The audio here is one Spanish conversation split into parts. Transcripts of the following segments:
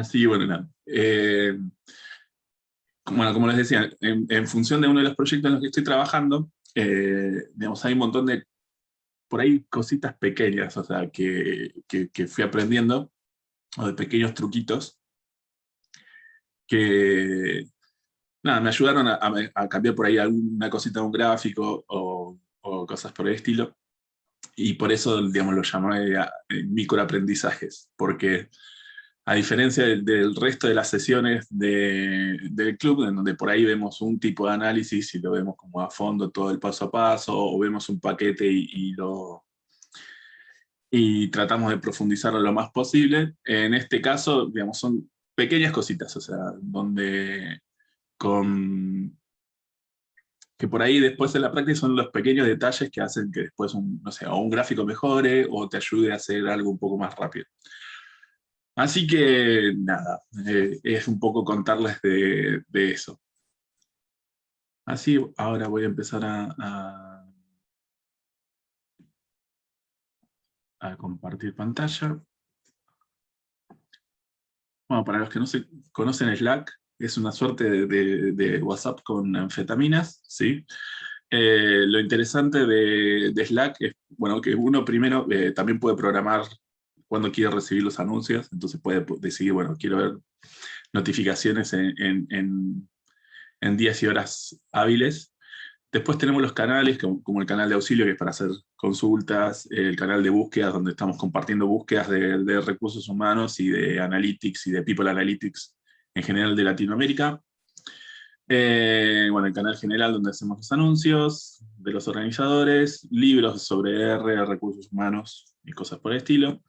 Sí, bueno, nada. Bueno, como les decía, en función de uno de los proyectos en los que estoy trabajando, digamos, hay un montón de, por ahí, cositas pequeñas, o sea, que fui aprendiendo, o de pequeños truquitos, que, nada, me ayudaron a cambiar por ahí alguna cosita de un gráfico o cosas por el estilo. Y por eso, digamos, lo llamé microaprendizajes, porque a diferencia del resto de las sesiones del club, en donde por ahí vemos un tipo de análisis y lo vemos como a fondo todo el paso a paso, o vemos un paquete y tratamos de profundizarlo lo más posible, en este caso, digamos, son pequeñas cositas, o sea, donde con que por ahí después en la práctica son los pequeños detalles que hacen que después no sé, o un gráfico mejore o te ayude a hacer algo un poco más rápido. Así que nada, es un poco contarles de eso. Así ahora voy a empezar a compartir pantalla. Bueno, para los que no se conocen Slack, es una suerte de WhatsApp con anfetaminas, ¿sí? Lo interesante de Slack es, bueno, que uno primero también puede programar cuando quiere recibir los anuncios, entonces puede decidir, bueno, quiero ver notificaciones en días y horas hábiles. Después tenemos los canales, como el canal de auxilio, que es para hacer consultas, el canal de búsquedas, donde estamos compartiendo búsquedas de recursos humanos y de analytics y de people analytics en general de Latinoamérica. Bueno, el canal general donde hacemos los anuncios de los organizadores, libros sobre R, recursos humanos y cosas por el estilo.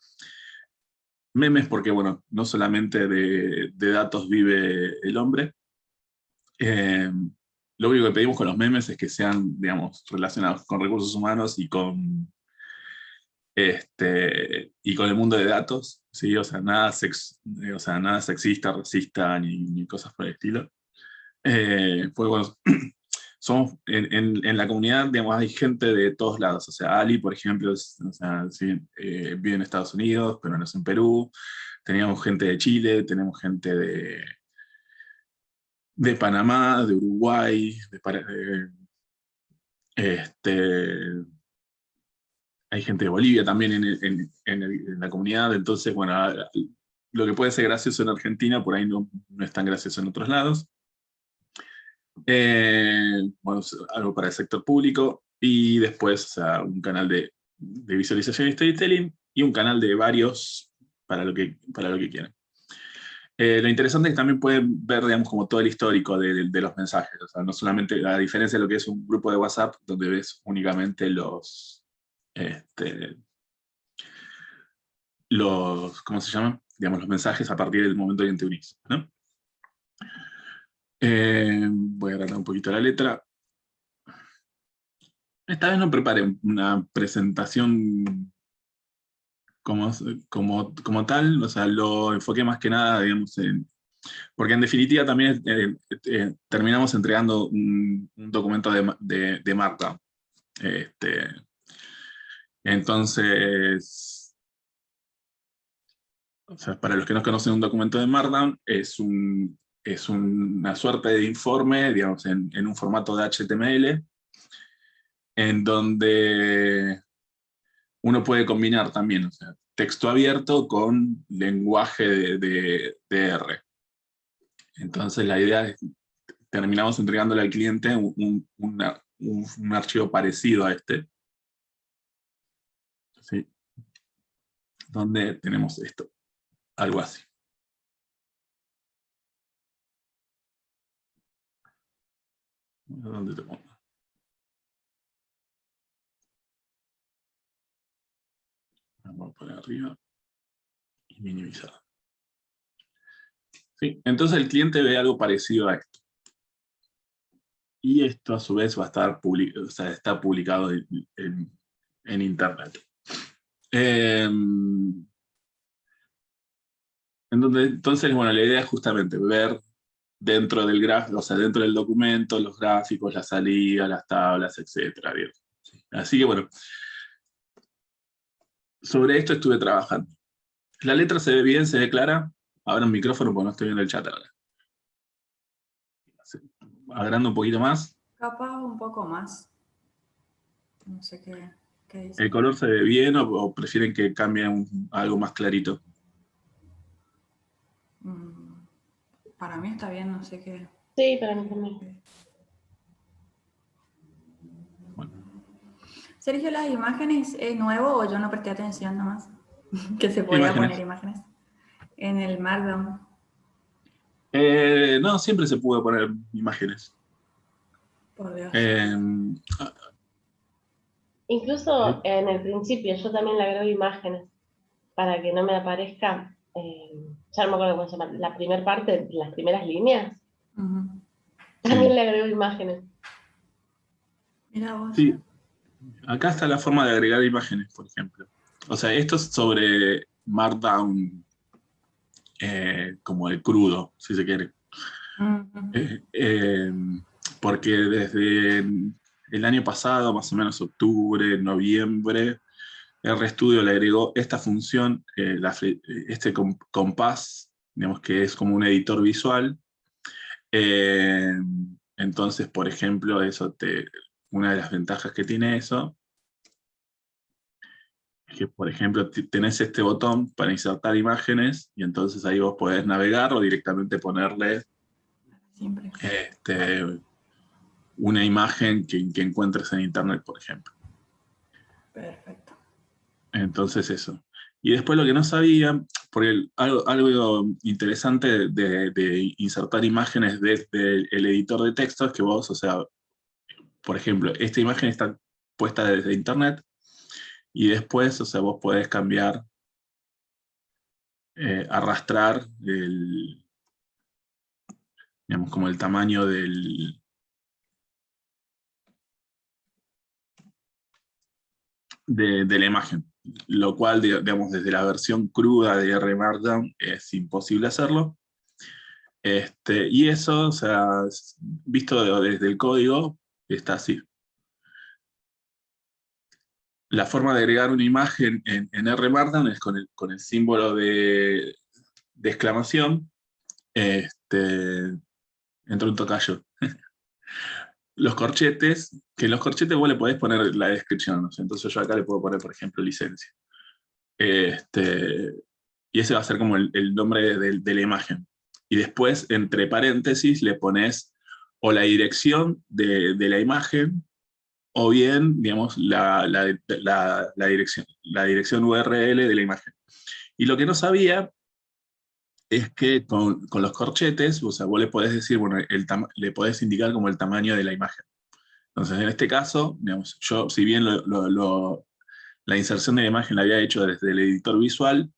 Memes, porque bueno, no solamente de datos vive el hombre. Eh, lo único que pedimos con los memes es que sean, digamos, relacionados con recursos humanos y con el mundo de datos, ¿sí? O sea, nada sexista, racista, ni cosas por el estilo. Pues bueno, somos en la comunidad, digamos, hay gente de todos lados. O sea, Ali, por ejemplo, o sea, sí, vive en Estados Unidos, pero no es en Perú. Teníamos gente de Chile, tenemos gente de Panamá, de Uruguay, este, hay gente de Bolivia también en la comunidad. Entonces, bueno, lo que puede ser gracioso en Argentina, por ahí no es tan gracioso en otros lados. Bueno, algo para el sector público, y después, o sea, un canal de visualización y storytelling, y un canal de varios para lo que quieran. Lo interesante es que también pueden ver, digamos, como todo el histórico de los mensajes, o sea, no solamente la diferencia de lo que es un grupo de WhatsApp, donde ves únicamente ¿cómo se llaman? Digamos, los mensajes a partir del momento en que te unís, ¿no? Voy a agrandar un poquito la letra. Esta vez no preparé una presentación como tal, o sea, lo enfoqué más que nada, digamos, porque en definitiva también terminamos entregando un documento de Markdown. Este, entonces, o sea, para los que no conocen un documento de Markdown, es una suerte de informe, digamos, en un formato de HTML, en donde uno puede combinar también, o sea, texto abierto con lenguaje de R. Entonces la idea es, terminamos entregándole al cliente un archivo parecido a este, ¿sí? Donde tenemos esto, algo así. ¿Dónde te pongo? Vamos a poner arriba y minimizar. ¿Sí? Entonces el cliente ve algo parecido a esto. Y esto a su vez va a estar o sea, está publicado en internet. Entonces, bueno, la idea es justamente ver dentro del gráfico, o sea, dentro del documento, los gráficos, las salidas, las tablas, etcétera. Bien. Así que bueno, sobre esto estuve trabajando. La letra se ve bien, se ve clara. abra un micrófono porque no estoy viendo el chat ahora. Agrando un poquito más. Capaz un poco más. No sé qué dice. ¿El color se ve bien o prefieren que cambie algo más clarito? Para mí está bien, no sé qué. Sí, para mí también. Bueno. Sergio, ¿las imágenes es nuevo o yo no presté atención nomás? Que se podía poner imágenes en el Markdown. No, siempre se puede poner imágenes. Por Dios. Incluso en el principio yo también le agrego imágenes para que no me aparezca, ya no me acuerdo cómo se llama, la primera parte, las primeras líneas. También le agrego imágenes. Mira vos. Sí, acá está la forma de agregar imágenes, por ejemplo. O sea, esto es sobre Markdown, como el crudo, si se quiere. Porque desde el año pasado, más o menos octubre, noviembre, RStudio le agregó esta función, este compás, digamos que es como un editor visual. Entonces, por ejemplo, una de las ventajas que tiene eso es que, por ejemplo, tenés este botón para insertar imágenes y entonces ahí vos podés navegar o directamente ponerle una imagen que encuentres en internet, por ejemplo. Perfecto. Entonces eso. Y después lo que no sabía, porque algo interesante de insertar imágenes desde el editor de texto es que vos, o sea, por ejemplo, esta imagen está puesta desde internet y después, o sea, vos podés cambiar, arrastrar digamos, como el tamaño de la imagen, lo cual, digamos, desde la versión cruda de R Markdown es imposible hacerlo. Y eso, o sea, visto desde el código, está así. La forma de agregar una imagen en R Markdown es con el símbolo de exclamación. Entra un tocayo. Los corchetes, que en los corchetes vos le podés poner la descripción, ¿no? Entonces yo acá le puedo poner, por ejemplo, licencia. Y ese va a ser como el nombre de la imagen. Y después, entre paréntesis, le pones o la dirección de la imagen, o bien, digamos, la dirección URL de la imagen. Y lo que no sabía es que con los corchetes, o sea, vos le podés decir, bueno, le podés indicar como el tamaño de la imagen. Entonces, en este caso, digamos, yo, si bien la inserción de la imagen la había hecho desde el editor visual,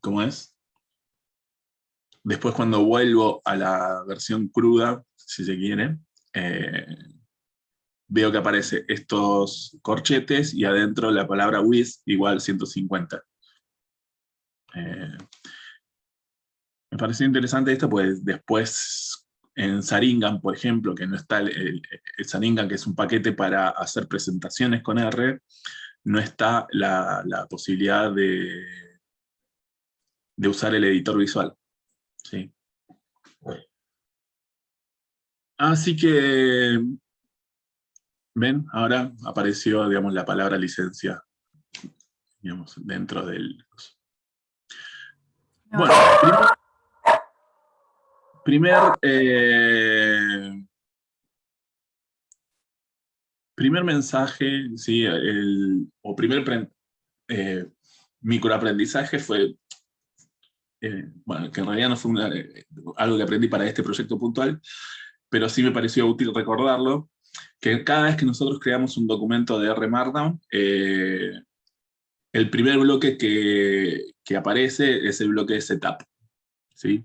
¿cómo es? Después cuando vuelvo a la versión cruda, si se quiere, veo que aparece estos corchetes y adentro la palabra with igual 150. Me pareció interesante esto, pues después en Saringan, por ejemplo, que no está el Saringan, que es un paquete para hacer presentaciones con R, no está la posibilidad de usar el editor visual. ¿Sí? Así que, ven, ahora apareció, digamos, la palabra licencia, digamos, dentro del... Bueno, primer mensaje, ¿sí? O primer microaprendizaje fue, bueno, que en realidad no fue algo que aprendí para este proyecto puntual, pero sí me pareció útil recordarlo, que cada vez que nosotros creamos un documento de R Markdown, el primer bloque que aparece es el bloque de setup, ¿sí?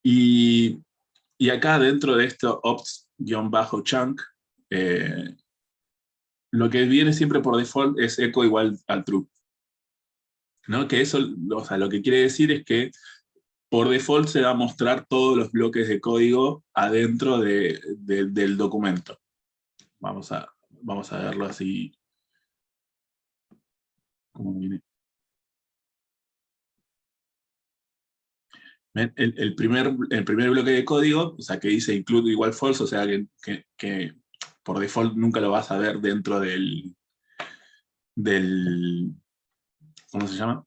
Y acá dentro de esto ops-chunk, lo que viene siempre por default es echo igual al true. ¿No? Que eso, o sea, lo que quiere decir es que por default se va a mostrar todos los bloques de código adentro del documento. Vamos a verlo así ¿Cómo viene? El primer bloque de código, o sea, que dice include igual false, o sea, que por default nunca lo vas a ver dentro del ¿cómo se llama?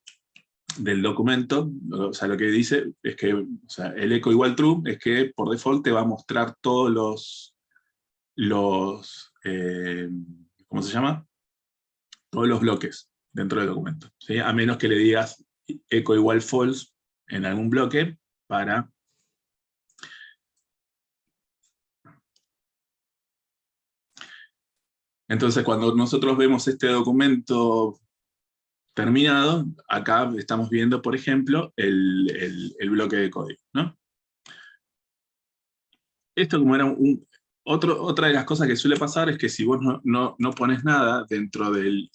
Del documento. O sea, lo que dice es que, o sea, el echo igual true es que por default te va a mostrar todos ¿cómo se llama? Todos los bloques dentro del documento, ¿sí? A menos que le digas echo igual false en algún bloque para... Entonces, cuando nosotros vemos este documento terminado, acá estamos viendo, por ejemplo, el bloque de código, ¿no? Esto como era otra de las cosas que suele pasar es que si vos no pones nada dentro de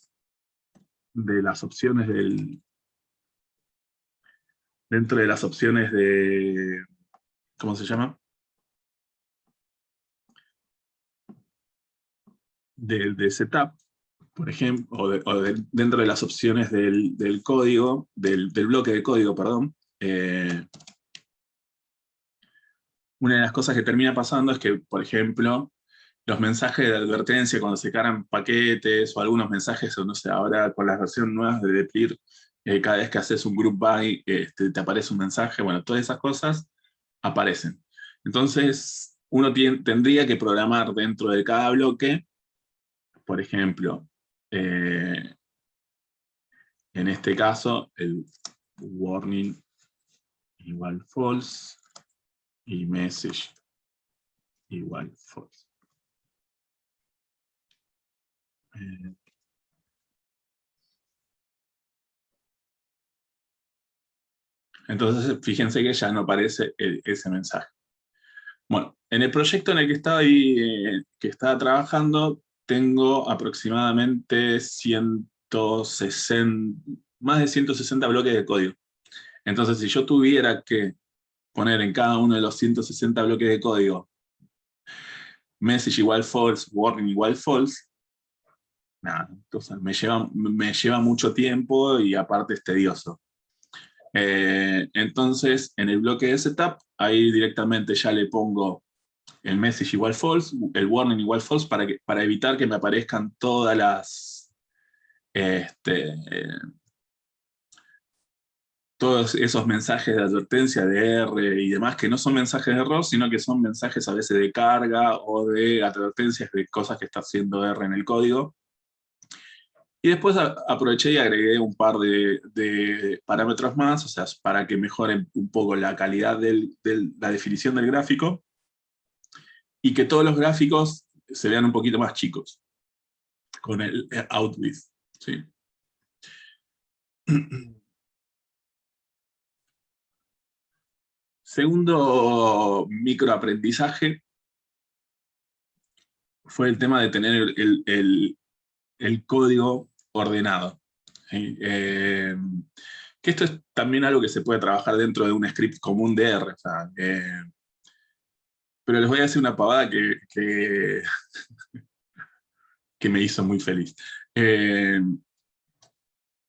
las opciones dentro de las opciones de, ¿cómo se llama? De setup, por ejemplo, dentro de las opciones del código, del bloque de código, perdón, una de las cosas que termina pasando es que, por ejemplo, los mensajes de advertencia cuando se cargan paquetes o algunos mensajes, o no sé, ahora con las versiones nuevas de Deplir, cada vez que haces un group by, te aparece un mensaje, bueno, todas esas cosas aparecen. Entonces, uno tendría que programar dentro de cada bloque, por ejemplo, en este caso, el warning igual false y message igual false. Entonces, fíjense que ya no aparece ese mensaje. Bueno, en el proyecto en el que estaba trabajando, tengo aproximadamente más de 160 bloques de código. Entonces, si yo tuviera que poner en cada uno de los 160 bloques de código message igual false, warning igual false, nada, entonces me lleva mucho tiempo y aparte es tedioso. Entonces, en el bloque de setup, ahí directamente ya le pongo el message igual false, el warning igual false, para evitar que me aparezcan todos esos mensajes de advertencia de R y demás, que no son mensajes de error, sino que son mensajes a veces de carga o de advertencias de cosas que está haciendo R en el código. Y después aproveché y agregué un par de parámetros más, o sea, para que mejore un poco la calidad de la definición del gráfico y que todos los gráficos se vean un poquito más chicos con el outwidth, ¿sí? Segundo microaprendizaje fue el tema de tener el código ordenado, ¿sí? Que esto es también algo que se puede trabajar dentro de un script común de R. O sea, pero les voy a decir una pavada que me hizo muy feliz.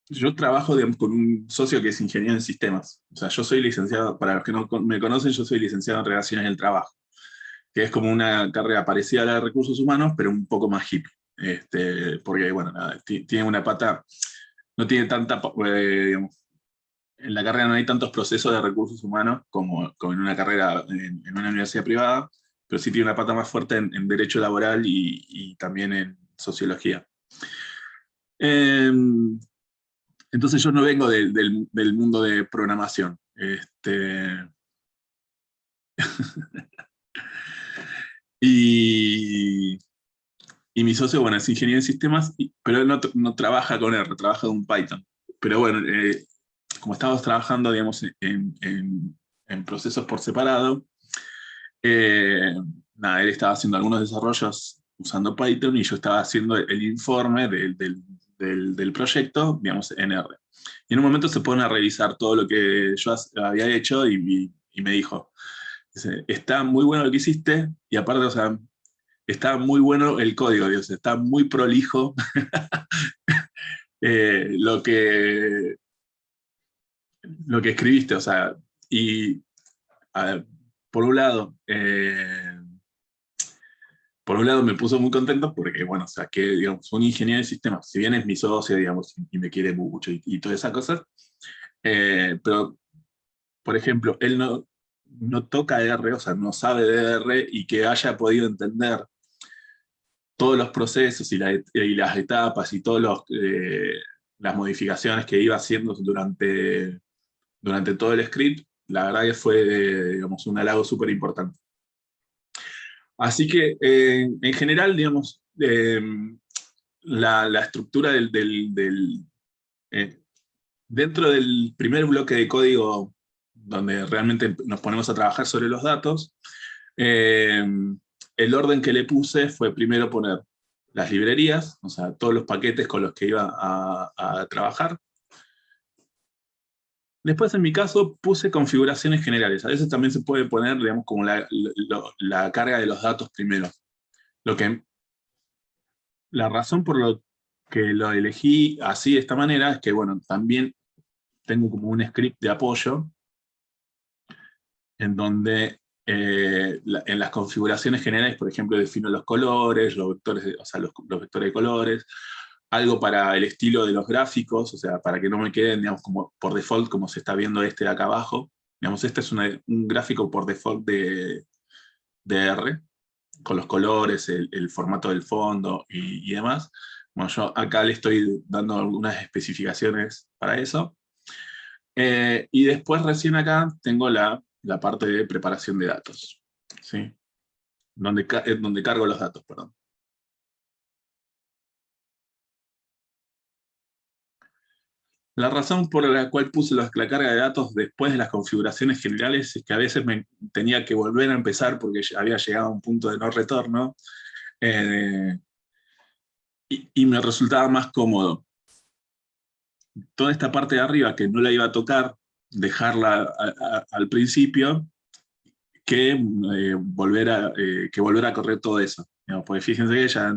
Yo trabajo con un socio que es ingeniero en sistemas. O sea, yo soy licenciado, para los que no me conocen, yo soy licenciado en Relaciones del Trabajo, que es como una carrera parecida a la de Recursos Humanos, pero un poco más hippie. Porque, bueno, nada, tiene una pata, no tiene tanta, digamos, en la carrera no hay tantos procesos de recursos humanos como en una carrera en una universidad privada, pero sí tiene una pata más fuerte en derecho laboral y también en sociología. Entonces yo no vengo del mundo de programación. y mi socio, bueno, es ingeniero en sistemas, pero él no trabaja con R, trabaja con Python. Pero bueno, como estábamos trabajando, digamos, en procesos por separado, nada, él estaba haciendo algunos desarrollos usando Python y yo estaba haciendo el informe del proyecto, digamos, en R. Y en un momento se ponen a revisar todo lo que yo había hecho y me dijo, está muy bueno lo que hiciste, y aparte, o sea, está muy bueno el código, Dios, está muy prolijo, lo que escribiste, o sea, y a ver, por un lado, me puso muy contento porque, bueno, o sea, que, digamos, un ingeniero de sistemas, si bien es mi socio, digamos, y me quiere mucho y todas esas cosas, pero, por ejemplo, él no toca R, o sea, no sabe de R, y que haya podido entender todos los procesos y las etapas y todas las modificaciones que iba haciendo durante todo el script, la verdad que fue, digamos, un halago súper importante. Así que, en general, digamos, la estructura dentro del primer bloque de código, donde realmente nos ponemos a trabajar sobre los datos, el orden que le puse fue primero poner las librerías, o sea, todos los paquetes con los que iba a trabajar. Después, en mi caso, puse configuraciones generales. A veces también se puede poner, digamos, como la carga de los datos primero. La razón por lo que lo elegí así, de esta manera, es que, bueno, también tengo como un script de apoyo, en donde en las configuraciones generales, por ejemplo, defino los colores, los vectores, o sea, los vectores de colores, algo para el estilo de los gráficos, o sea, para que no me queden, digamos, como por default, como se está viendo de acá abajo. Digamos, este es un gráfico por default de R, con los colores, el formato del fondo y demás. Bueno, yo acá le estoy dando algunas especificaciones para eso. Y después recién acá tengo la parte de preparación de datos, ¿sí? Donde cargo los datos, perdón. La razón por la cual puse la carga de datos después de las configuraciones generales es que a veces me tenía que volver a empezar porque había llegado a un punto de no retorno, y me resultaba más cómodo toda esta parte de arriba, que no la iba a tocar, dejarla al principio, que volver a correr todo eso. Porque fíjense que ya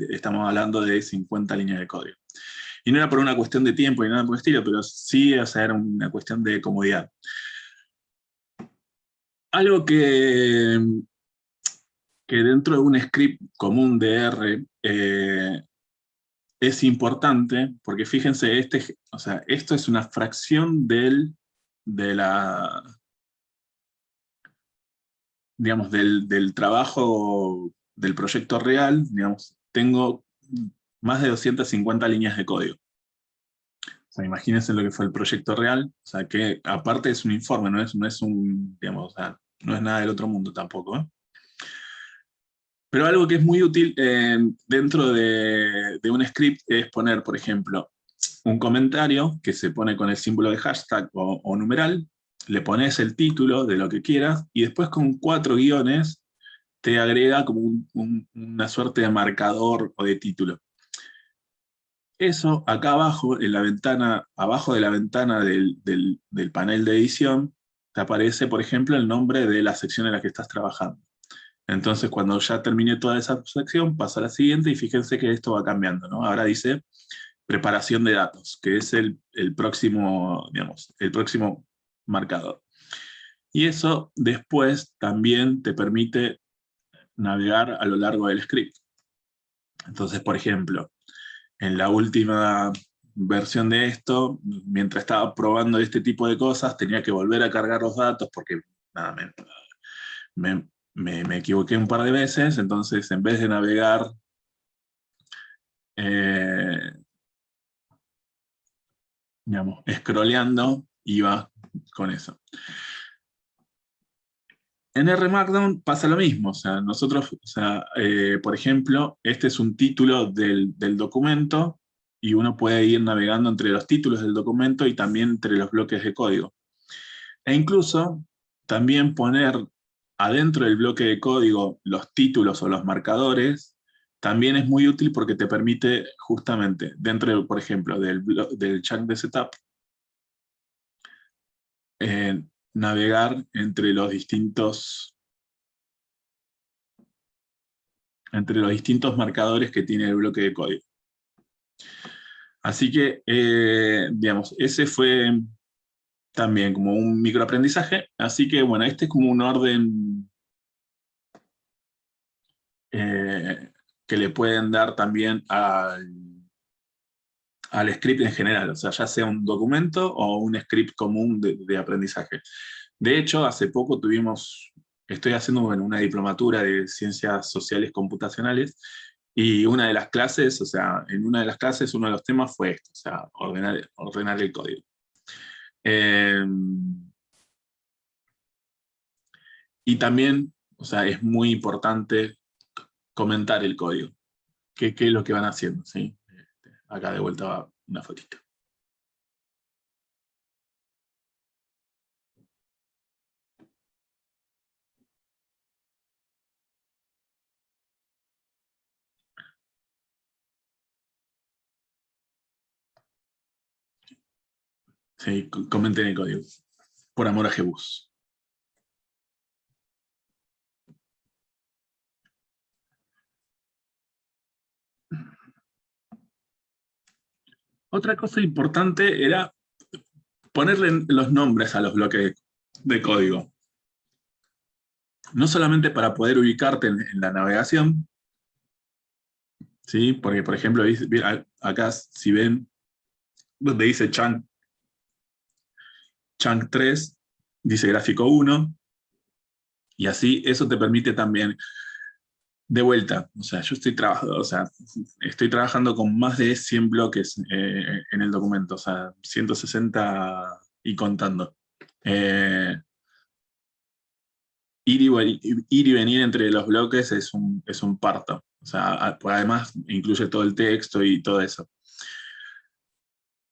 estamos hablando de 50 líneas de código. Y no era por una cuestión de tiempo ni nada por el estilo, pero sí, o sea, era una cuestión de comodidad. Algo que dentro de un script común de R es importante, porque fíjense, o sea, esto es una fracción digamos, del trabajo del proyecto real. Digamos, tengo más de 250 líneas de código. O sea, imagínense lo que fue el proyecto real. O sea, que aparte es un informe, no es un, digamos, o sea, no es nada del otro mundo tampoco, ¿eh? Pero algo que es muy útil dentro de un script es poner, por ejemplo, un comentario que se pone con el símbolo de hashtag o numeral, le pones el título de lo que quieras, y después con 4 guiones te agrega como una suerte de marcador o de título. Eso, acá abajo, en la ventana, abajo de la ventana del panel de edición, te aparece, por ejemplo, el nombre de la sección en la que estás trabajando. Entonces, cuando ya termine toda esa sección, paso a la siguiente, y fíjense que esto va cambiando, ¿no? Ahora dice preparación de datos, que es el próximo, digamos, el próximo marcador. Y eso después también te permite navegar a lo largo del script. Entonces, por ejemplo, en la última versión de esto, mientras estaba probando este tipo de cosas, tenía que volver a cargar los datos porque nada, me equivoqué un par de veces. Entonces, en vez de navegar digamos, scrolleando, iba con eso. En R Markdown pasa lo mismo. O sea, nosotros, o sea, por ejemplo, este es un título del documento, y uno puede ir navegando entre los títulos del documento y también entre los bloques de código. E incluso también poner adentro del bloque de código los títulos o los marcadores también es muy útil, porque te permite justamente, dentro, por ejemplo, del chunk de setup, navegar entre los distintos marcadores que tiene el bloque de código. Así que, digamos, ese fue también como un microaprendizaje. Así que, bueno, este es como un orden que le pueden dar también al script en general, o sea, ya sea un documento o un script común de aprendizaje. De hecho, hace poco estoy haciendo bueno, una diplomatura de ciencias sociales computacionales, y una de las clases, o sea, en una de las clases uno de los temas fue esto, o sea, ordenar el código. Y también, o sea, es muy importante comentar el código, qué es lo que van haciendo, ¿sí? Acá de vuelta va una fotito. Sí, comenten el código, por amor a Jebus. Otra cosa importante era ponerle los nombres a los bloques de código. No solamente para poder ubicarte en la navegación, ¿sí? Porque, por ejemplo, acá, si ven, donde dice chunk 3, dice gráfico 1, y así eso te permite también, de vuelta, o sea, estoy trabajando con más de 100 bloques en el documento, o sea, 160 y contando. Ir y venir entre los bloques es un parto. O sea, además incluye todo el texto y todo eso.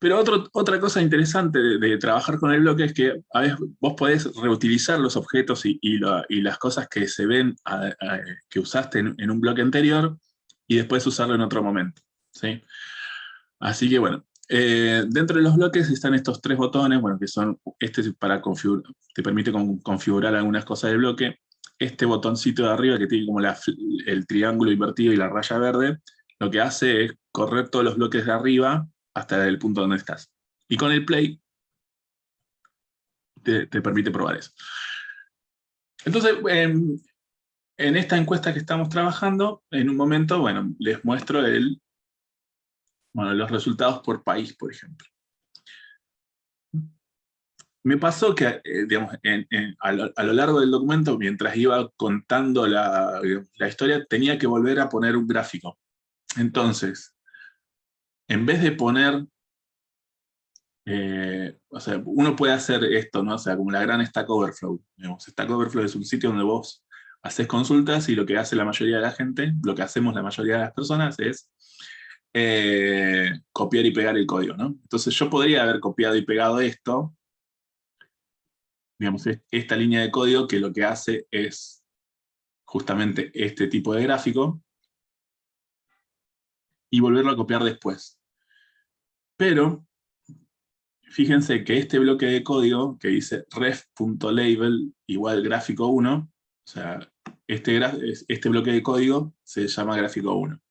Pero otra cosa interesante de trabajar con el bloque es que a veces vos podés reutilizar los objetos y las cosas que se ven, que usaste en un bloque anterior, y después usarlo en otro momento, ¿sí? Así que bueno, dentro de los bloques están estos 3 botones, bueno, que son, este es para configurar, te permite configurar algunas cosas del bloque. Este botoncito de arriba que tiene como el triángulo invertido y la raya verde, lo que hace es correr todos los bloques de arriba hasta el punto donde estás. Y con el play te permite probar eso. Entonces, en esta encuesta que estamos trabajando, en un momento, bueno, les muestro los resultados por país, por ejemplo. Me pasó que, digamos, a lo largo del documento, mientras iba contando la historia, tenía que volver a poner un gráfico. Entonces, en vez de poner, o sea, uno puede hacer esto, ¿no? O sea, como la gran Stack Overflow. Digamos, Stack Overflow es un sitio donde vos haces consultas, y lo que hace la mayoría de la gente, lo que hacemos la mayoría de las personas es copiar y pegar el código, ¿no? Entonces yo podría haber copiado y pegado esto, digamos, esta línea de código que lo que hace es justamente este tipo de gráfico, y volverlo a copiar después. Pero, fíjense que este bloque de código que dice ref.label igual gráfico 1, o sea, este bloque de código se llama gráfico 1.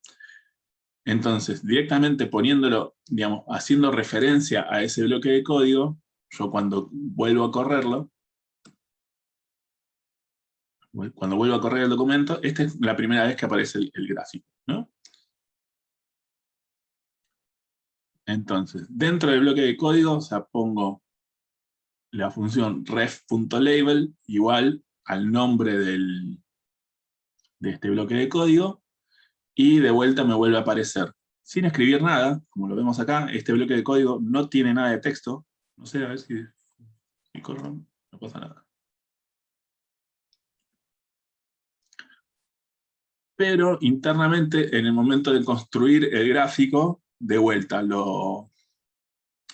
Entonces, directamente poniéndolo, digamos, haciendo referencia a ese bloque de código, yo cuando vuelvo a correrlo, cuando vuelvo a correr el documento, esta es la primera vez que aparece el gráfico, ¿no? Entonces, dentro del bloque de código, o sea, pongo la función ref.label igual al nombre de este bloque de código, y de vuelta me vuelve a aparecer, sin escribir nada, como lo vemos acá. Este bloque de código no tiene nada de texto. No sé, a ver si corro, no pasa nada. Pero internamente, en el momento de construir el gráfico, de vuelta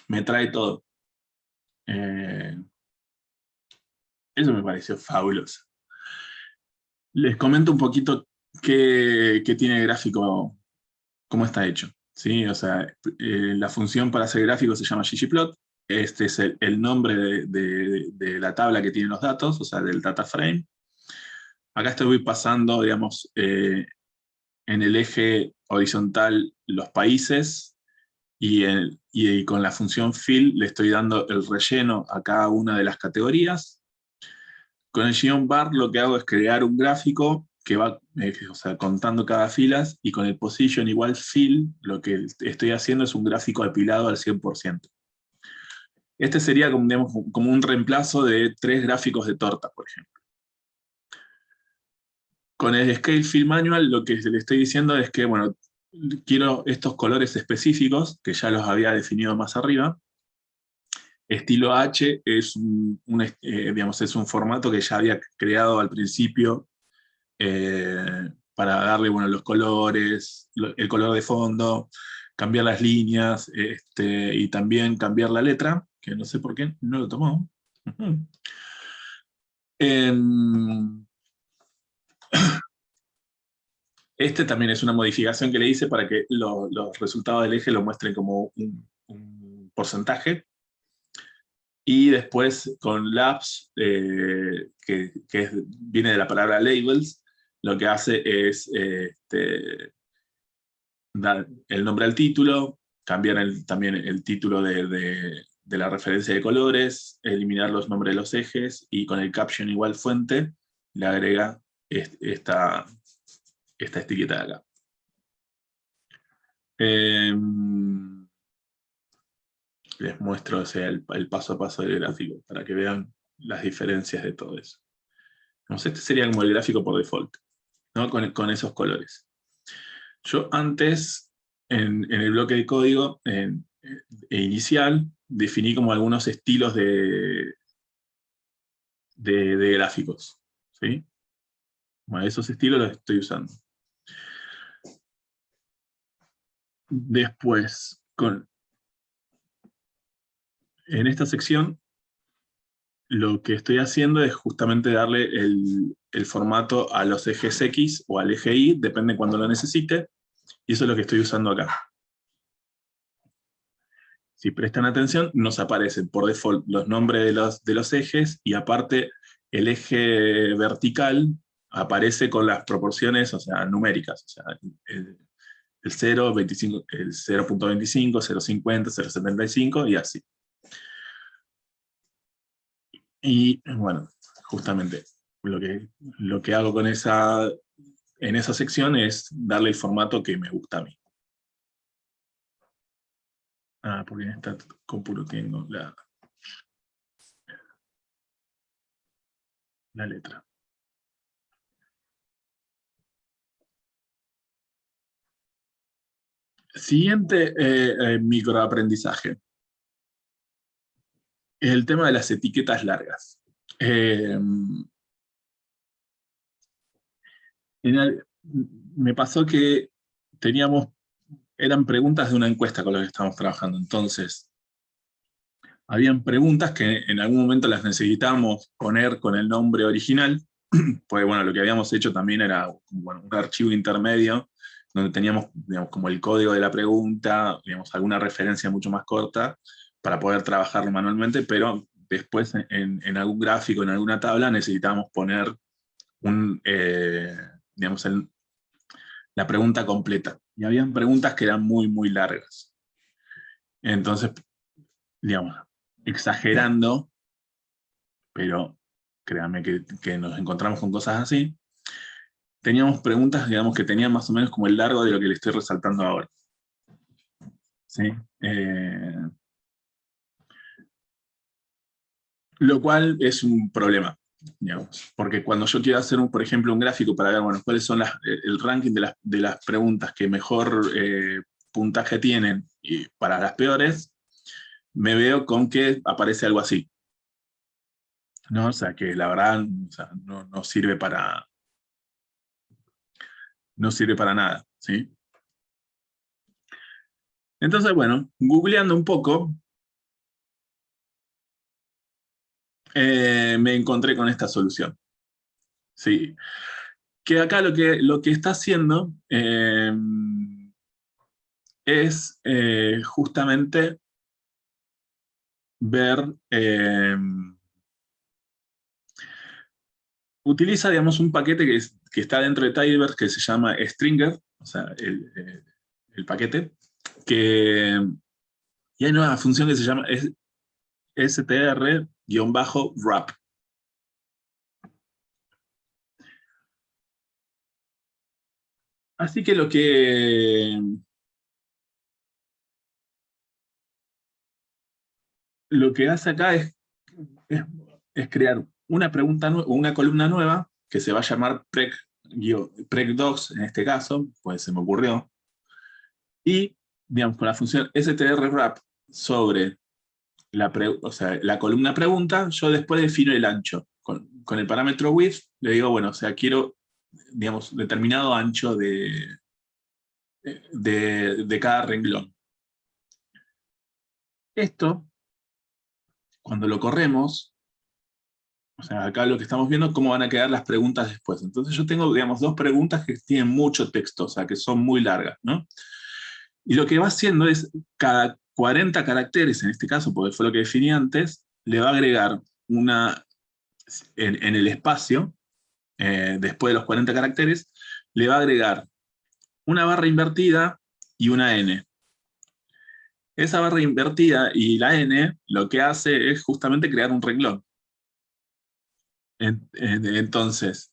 me trae todo. Eso me pareció fabuloso. Les comento un poquito qué tiene el gráfico, cómo está hecho, ¿sí? O sea, la función para hacer gráfico se llama ggplot. Este es el nombre de la tabla que tiene los datos, o sea, del data frame. Acá estoy pasando, digamos, en el eje horizontal los países, y con la función fill le estoy dando el relleno a cada una de las categorías. Con el geom_bar lo que hago es crear un gráfico que va o sea, contando cada filas, y con el position igual fill lo que estoy haciendo es un gráfico apilado al 100%. Este sería como, digamos, como un reemplazo de 3 gráficos de torta, por ejemplo. Con el Scale Fill Manual lo que le estoy diciendo es que, bueno, quiero estos colores específicos, que ya los había definido más arriba. Estilo H es digamos, es un formato que ya había creado al principio para darle, bueno, los colores, el color de fondo, cambiar las líneas, y también cambiar la letra, que no sé por qué no lo tomó. Este también es una modificación que le hice para que los resultados del eje lo muestren como un porcentaje. Y después con labs, viene de la palabra labels, lo que hace es dar el nombre al título, cambiar también el título de la referencia de colores, eliminar los nombres de los ejes, y con el caption igual fuente le agrega esta etiqueta de acá. Les muestro, o sea, el paso a paso del gráfico para que vean las diferencias de todo eso. Entonces, este sería como el gráfico por default, ¿no? Con esos colores. Yo antes, en el bloque de código inicial, definí como algunos estilos de gráficos, ¿sí? Bueno, esos estilos los estoy usando. Después, en esta sección, lo que estoy haciendo es justamente darle el formato a los ejes X o al eje Y, depende cuando lo necesite, y eso es lo que estoy usando acá. Si prestan atención, nos aparecen por default los nombres de los ejes, y aparte el eje vertical aparece con las proporciones, o sea, numéricas, o sea, el 0, 25, el 0.25, 0.50, 0.75 y así. Y bueno, justamente lo que hago en esa sección es darle el formato que me gusta a mí. Porque en esta compu no tengo la letra. Siguiente microaprendizaje. Es el tema de las etiquetas largas. Me pasó que eran preguntas de una encuesta con las que estábamos trabajando. Entonces, habían preguntas que en algún momento las necesitábamos poner con el nombre original, pues bueno, lo que habíamos hecho también era, bueno, un archivo intermedio donde teníamos, digamos, como el código de la pregunta, digamos, alguna referencia mucho más corta para poder trabajarlo manualmente, pero después en algún gráfico, en alguna tabla, necesitábamos poner digamos, la pregunta completa. Y habían preguntas que eran muy, muy largas. Entonces, digamos, exagerando, pero créanme que nos encontramos con cosas así, teníamos preguntas, digamos, que tenían más o menos como el largo de lo que le estoy resaltando ahora. ¿Sí? Lo cual es un problema, digamos, porque cuando yo quiero hacer, por ejemplo, un gráfico para ver, bueno, cuáles son el ranking de las preguntas que mejor puntaje tienen, y para las peores, me veo con que aparece algo así. ¿No? O sea, que la verdad, o sea, no sirve para nada, ¿sí? Entonces, bueno, googleando un poco, me encontré con esta solución. ¿Sí? Que acá lo que está haciendo es justamente ver, utiliza, digamos, un paquete que está dentro de Tidyverse que se llama Stringer, o sea, el paquete, que Y hay una nueva función que se llama str-wrap. Así que lo que hace acá es, es crear una pregunta una columna nueva que se va a llamar preg-docs en este caso, pues se me ocurrió. Y, digamos, con la función str-wrap sobre la columna pregunta, yo después defino el ancho. Con el parámetro width le digo, bueno, o sea, quiero, digamos, determinado ancho de cada renglón. Esto, cuando lo corremos, o sea, acá lo que estamos viendo, cómo van a quedar las preguntas después. Entonces yo tengo, digamos, dos preguntas que tienen mucho texto, o sea, que son muy largas, ¿no? Y lo que va haciendo es, cada 40 caracteres, en este caso, porque fue lo que definí antes, le va a agregar en el espacio, después de los 40 caracteres, le va a agregar una barra invertida y una N. Esa barra invertida y la N lo que hace es justamente crear un renglón. Entonces,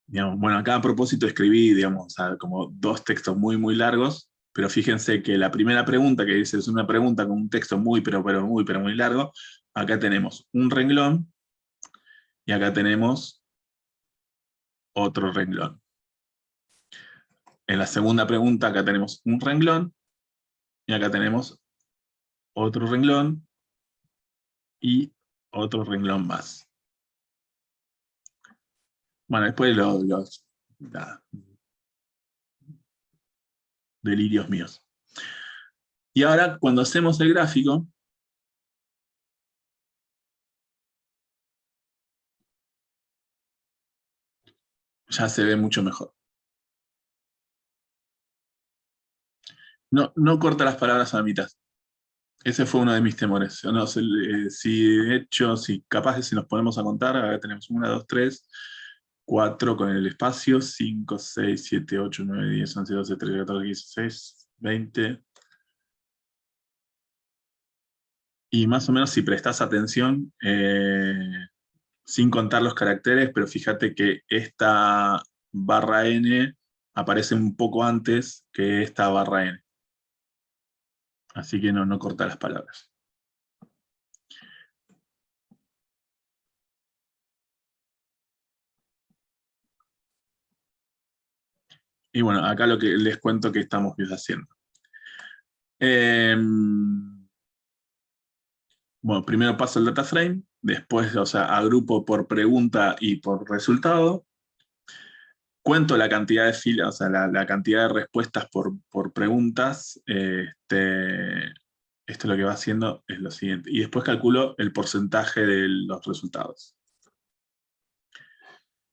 digamos, bueno, acá a propósito escribí, digamos, o sea, como dos textos muy, muy largos, pero fíjense que la primera pregunta que dice es una pregunta con un texto muy, pero muy largo. Acá tenemos un renglón y acá tenemos otro renglón. En la segunda pregunta acá tenemos un renglón y acá tenemos otro renglón y otro renglón más. Bueno, después delirios míos. Y ahora, cuando hacemos el gráfico, ya se ve mucho mejor. No corta las palabras a la mitad. Ese fue uno de mis temores. Yo no sé, si de hecho, si capaz de si nos ponemos a contar, acá tenemos 1, 2, 3, 4 con el espacio, 5, 6, 7, 8, 9, 10, 11, 12, 13, 14, 15, 16, 20. Y más o menos si prestas atención, sin contar los caracteres, pero fíjate que esta barra N aparece un poco antes que esta barra N. Así que no corta las palabras. Y bueno, acá lo que les cuento que estamos haciendo. Bueno, primero paso el data frame, después, o sea, agrupo por pregunta y por resultado. Cuento la cantidad de filas, o sea, la cantidad de respuestas por preguntas. Esto lo que va haciendo es lo siguiente. Y después calculo el porcentaje de los resultados.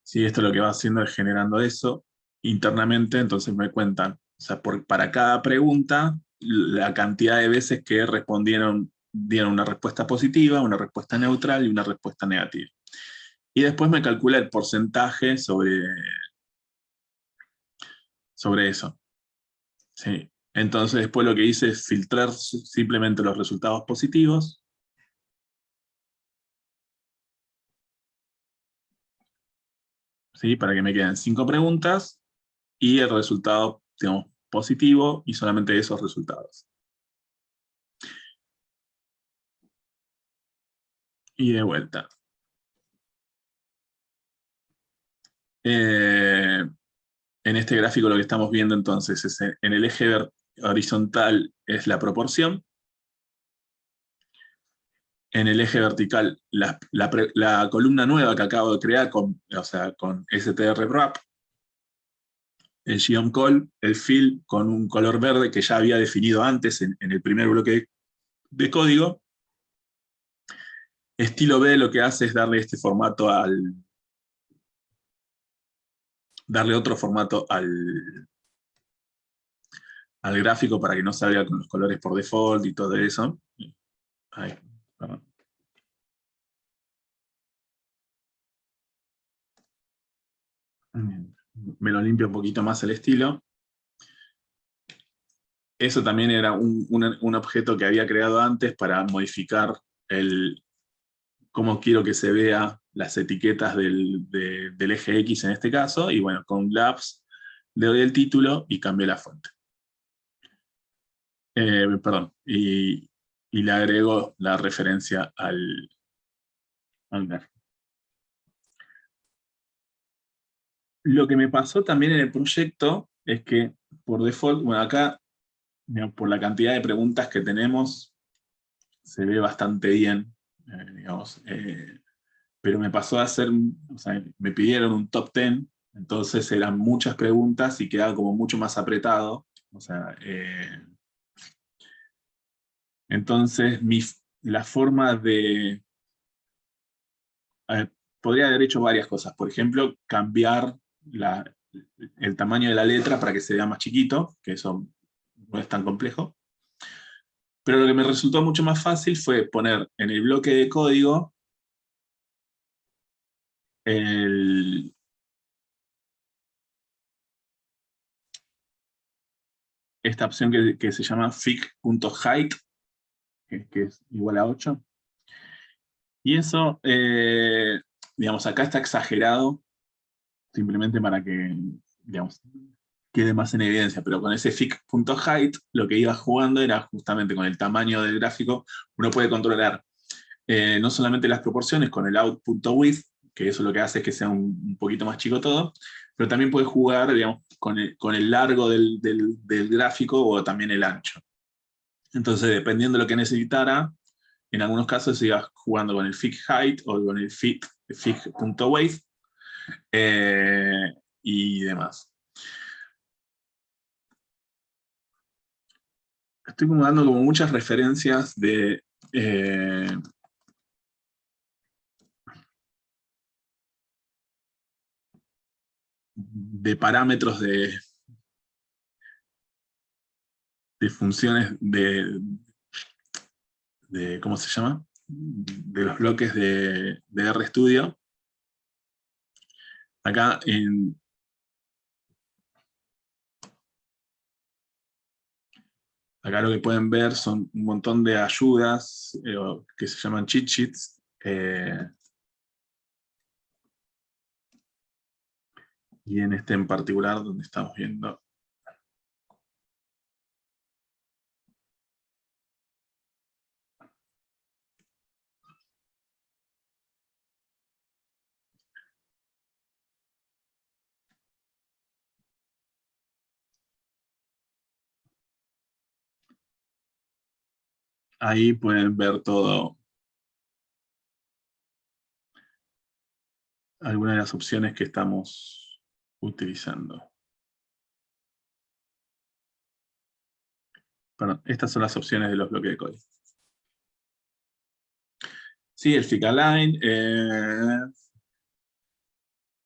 Sí, esto lo que va haciendo es generando eso internamente, entonces me cuentan, o sea, para cada pregunta, la cantidad de veces que dieron una respuesta positiva, una respuesta neutral y una respuesta negativa. Y después me calcula el porcentaje sobre eso. ¿Sí? Entonces después lo que hice es filtrar simplemente los resultados positivos. ¿Sí? Para que me queden 5 preguntas y el resultado, digamos, positivo y solamente esos resultados. Y de vuelta. En este gráfico lo que estamos viendo entonces es en el eje horizontal es la proporción. En el eje vertical, la columna nueva que acabo de crear con str-wrap, el geom call, el fill con un color verde que ya había definido antes en el primer bloque de código. Estilo B lo que hace es darle este formato darle otro formato al gráfico para que no salga con los colores por default y todo eso. Ahí, perdón. Me lo limpio un poquito más el estilo. eso también era un objeto que había creado antes para modificar cómo quiero que se vea las etiquetas del eje X en este caso, y bueno, con labs le doy el título y cambié la fuente. Perdón, y le agrego la referencia al gráfico. Lo que me pasó también en el proyecto es que por default, bueno, acá, digamos, por la cantidad de preguntas que tenemos, se ve bastante bien, digamos, pero me pasó a hacer, o sea, me pidieron un top 10, entonces eran muchas preguntas y quedaba como mucho más apretado, o sea, entonces la forma de... A ver, podría haber hecho varias cosas, por ejemplo, cambiar el tamaño de la letra para que se vea más chiquito, que eso no es tan complejo. Pero lo que me resultó mucho más fácil fue poner en el bloque de código esta opción que se llama fig.height, que es igual a 8. Y eso, digamos, acá está exagerado, simplemente para que, digamos, quede más en evidencia, pero con ese fig.height lo que iba jugando era justamente con el tamaño del gráfico. Uno puede controlar no solamente las proporciones con el out.width, que eso lo que hace es que sea un poquito más chico todo, pero también puede jugar, digamos, con el largo del gráfico o también el ancho. Entonces, dependiendo de lo que necesitara, en algunos casos se iba jugando con el fig height o con el fig.width y demás. Estoy como dando como muchas referencias de parámetros de funciones ¿cómo se llama? De los bloques de RStudio. Acá acá lo que pueden ver son un montón de ayudas que se llaman cheat sheets. Y en este en particular, donde estamos viendo. Ahí pueden ver todo, algunas de las opciones que estamos utilizando. Perdón, estas son las opciones de los bloques de código. Sí, el fig align,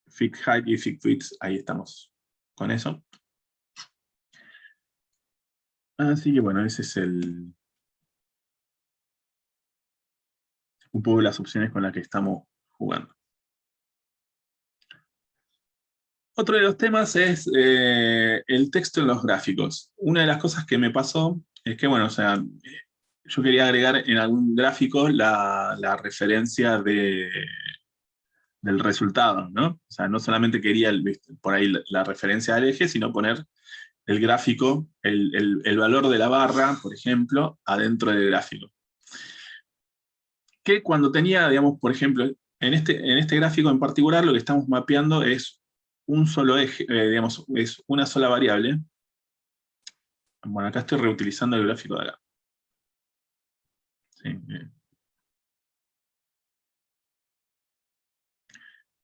fig height y fig width, ahí estamos con eso. Así que bueno, ese es un poco las opciones con las que estamos jugando. Otro de los temas es el texto en los gráficos. Una de las cosas que me pasó es que, bueno, o sea, yo quería agregar en algún gráfico la referencia del resultado, ¿no? O sea, no solamente quería por ahí la referencia al eje, sino poner el gráfico, el valor de la barra, por ejemplo, adentro del gráfico. Que cuando tenía, digamos, por ejemplo, en este gráfico en particular, lo que estamos mapeando es un solo eje, digamos, es una sola variable. Bueno, acá estoy reutilizando el gráfico de acá. Sí,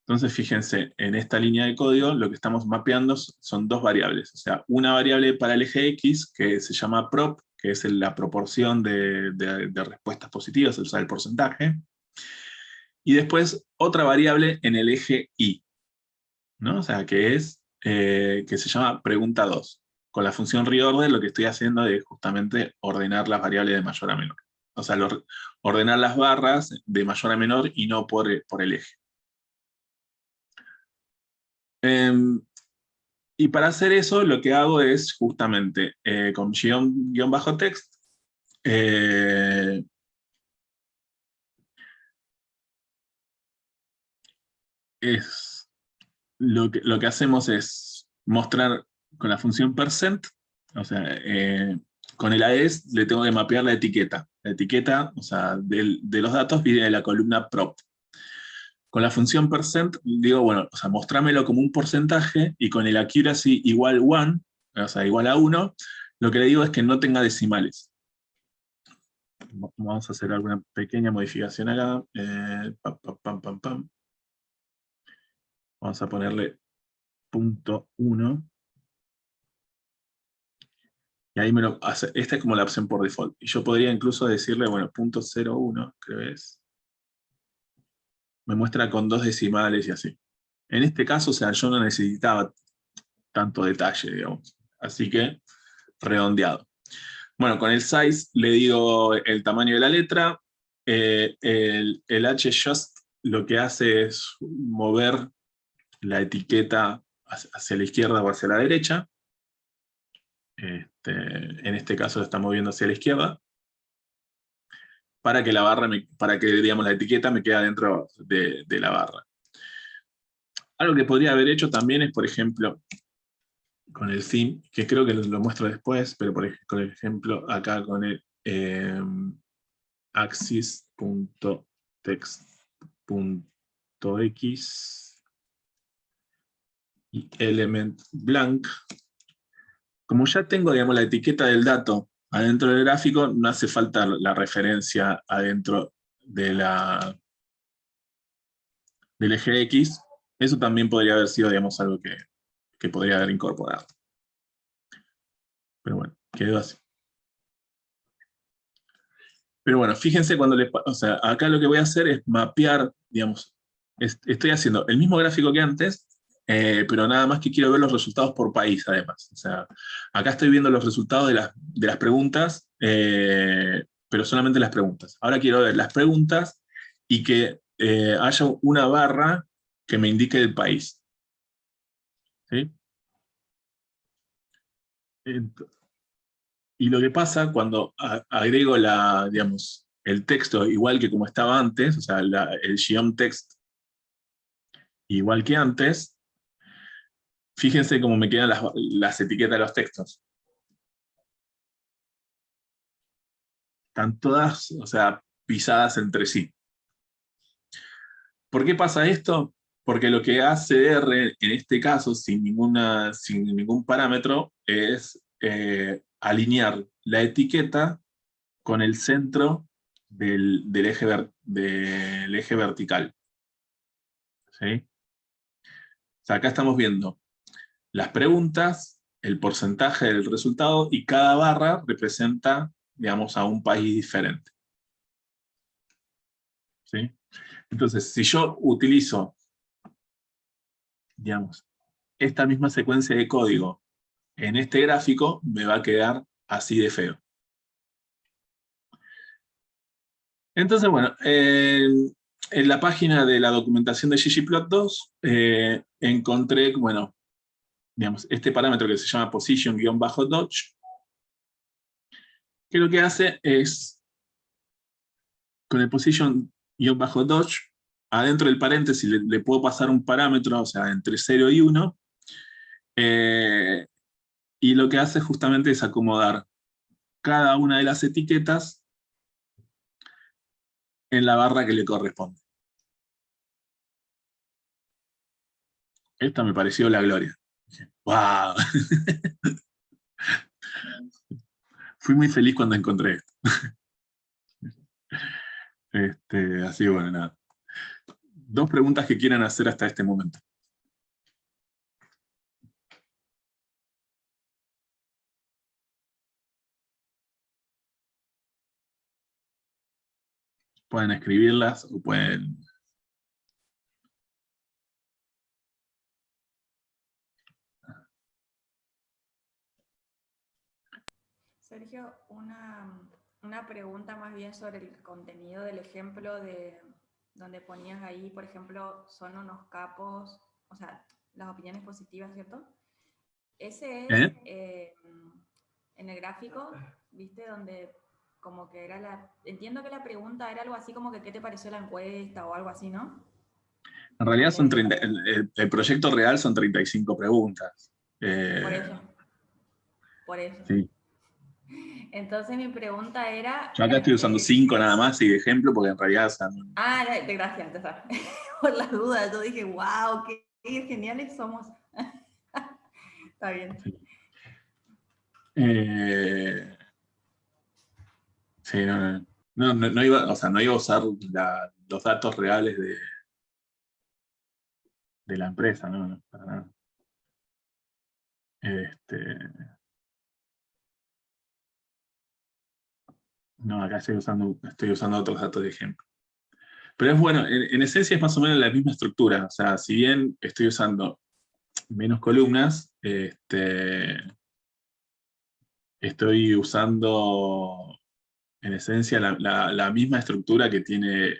entonces, fíjense, en esta línea de código lo que estamos mapeando son dos variables. O sea, una variable para el eje X, que se llama prop, que es la proporción de respuestas positivas, o sea, el porcentaje. Y después otra variable en el eje Y, ¿no? O sea, que se llama pregunta 2. Con la función reorder lo que estoy haciendo es justamente ordenar las variables de mayor a menor. O sea, ordenar las barras de mayor a menor y no por el eje. Y para hacer eso, lo que hago es justamente con guión bajo text, lo que hacemos es mostrar con la función percent, o sea, con el AES le tengo que mapear la etiqueta. La etiqueta, o sea, de los datos viene de la columna prop. Con la función percent digo, bueno, o sea, mostrámelo como un porcentaje y con el accuracy igual 1, o sea, igual a 1, lo que le digo es que no tenga decimales. Vamos a hacer alguna pequeña modificación acá. Pam. Vamos a ponerle .1. Y ahí me lo hace. Esta es como la opción por default. Y yo podría incluso decirle, bueno, .01, creo que es. Me muestra con 2 decimales y así. En este caso, o sea, yo no necesitaba tanto detalle, digamos. Así que, redondeado. Bueno, con el size le digo el tamaño de la letra. El HJust lo que hace es mover la etiqueta hacia la izquierda o hacia la derecha. En este caso lo está moviendo hacia la izquierda, para que la barra, para que digamos, la etiqueta me quede dentro de la barra. Algo que podría haber hecho también es, por ejemplo, con el theme, que creo que lo muestro después, pero por ejemplo, acá con el axis.text.x y element blank. Como ya tengo, digamos, la etiqueta del dato adentro del gráfico, no hace falta la referencia adentro del eje X. Eso también podría haber sido, digamos, algo que podría haber incorporado. Pero bueno, quedó así. Pero bueno, fíjense cuando o sea, acá lo que voy a hacer es mapear, digamos, estoy haciendo el mismo gráfico que antes, pero nada más que quiero ver los resultados por país, además. O sea, acá estoy viendo los resultados de las preguntas, pero solamente las preguntas. Ahora quiero ver las preguntas y que haya una barra que me indique el país. ¿Sí? Y lo que pasa cuando agrego digamos, el texto igual que como estaba antes, o sea, el geom text igual que antes, fíjense cómo me quedan las etiquetas de los textos. Están todas, o sea, pisadas entre sí. ¿Por qué pasa esto? Porque lo que hace R, en este caso, sin ningún parámetro, es alinear la etiqueta con el centro del eje vertical. ¿Sí? O sea, acá estamos viendo las preguntas, el porcentaje del resultado, y cada barra representa, digamos, a un país diferente. ¿Sí? Entonces, si yo utilizo, digamos, esta misma secuencia de código en este gráfico, me va a quedar así de feo. Entonces, bueno, en la página de la documentación de ggplot2 encontré, bueno, digamos, este parámetro que se llama position-dodge, que lo que hace es, con el position-dodge, adentro del paréntesis le puedo pasar un parámetro, o sea, entre 0 y 1, y lo que hace justamente es acomodar cada una de las etiquetas en la barra que le corresponde. Esta me pareció la gloria. ¡Wow! Fui muy feliz cuando encontré esto. Así que bueno, nada. 2 preguntas que quieran hacer hasta este momento. Pueden escribirlas o pueden... Sergio, una pregunta más bien sobre el contenido del ejemplo de donde ponías ahí, por ejemplo, son unos capos, o sea, las opiniones positivas, ¿cierto? ese es ¿Eh? en el gráfico, ¿viste? Donde como que era entiendo que la pregunta era algo así como que ¿qué te pareció la encuesta o algo así, ¿no? En realidad son Donde, 30, el proyecto real son 35 preguntas. por eso, por eso. Sí. Entonces mi pregunta era... Yo acá estoy usando 5 nada más y de ejemplo, porque en realidad... O sea, Gracias, ya sabes. Por las dudas, yo dije, wow, qué geniales somos. Está bien. sí. Sí, no iba, o sea, no iba a usar los datos reales de la empresa, no, para nada. No, acá estoy usando otros datos de ejemplo. Pero es bueno, en esencia es más o menos la misma estructura. O sea, si bien estoy usando menos columnas, estoy usando en esencia la misma estructura que tiene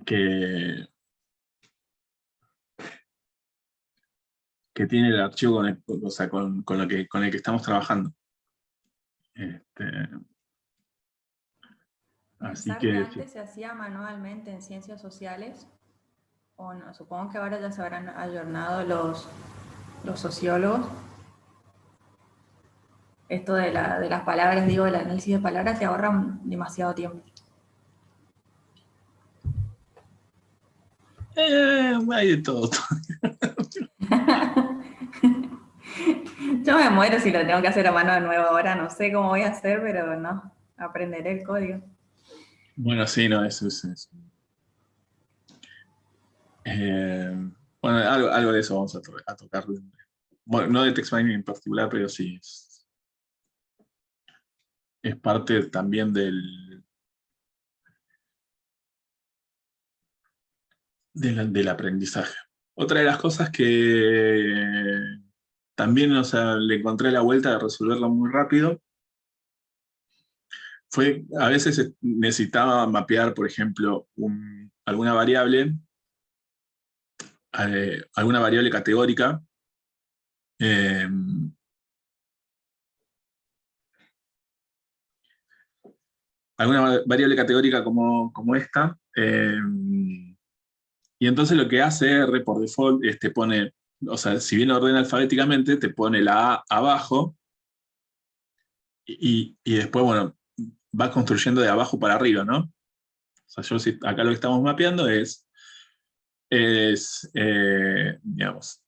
que, que tiene el archivo o sea, con el que estamos trabajando. Así Pensar que que sí. antes se hacía manualmente en ciencias sociales, o no, supongo que ahora ya se habrán ayornado los sociólogos. Esto de las palabras, digo, el análisis de palabras, te ahorran demasiado tiempo. Hay de todo. Yo me muero si lo tengo que hacer a mano de nuevo ahora, no sé cómo voy a hacer, pero no, aprenderé el código. Bueno, sí, no, eso es. Eh, bueno, algo de eso vamos a tocar. Bueno, no de text mining en particular, pero sí, es parte también del aprendizaje. Otra de las cosas que también, o sea, le encontré la vuelta de resolverlo muy rápido fue, a veces necesitaba mapear, por ejemplo, alguna variable categórica, eh, alguna variable categórica como esta, y entonces lo que hace R por default es te pone, o sea, si bien ordena alfabéticamente, te pone la A abajo y después, bueno, va construyendo de abajo para arriba, ¿no? O sea, acá lo que estamos mapeando digamos,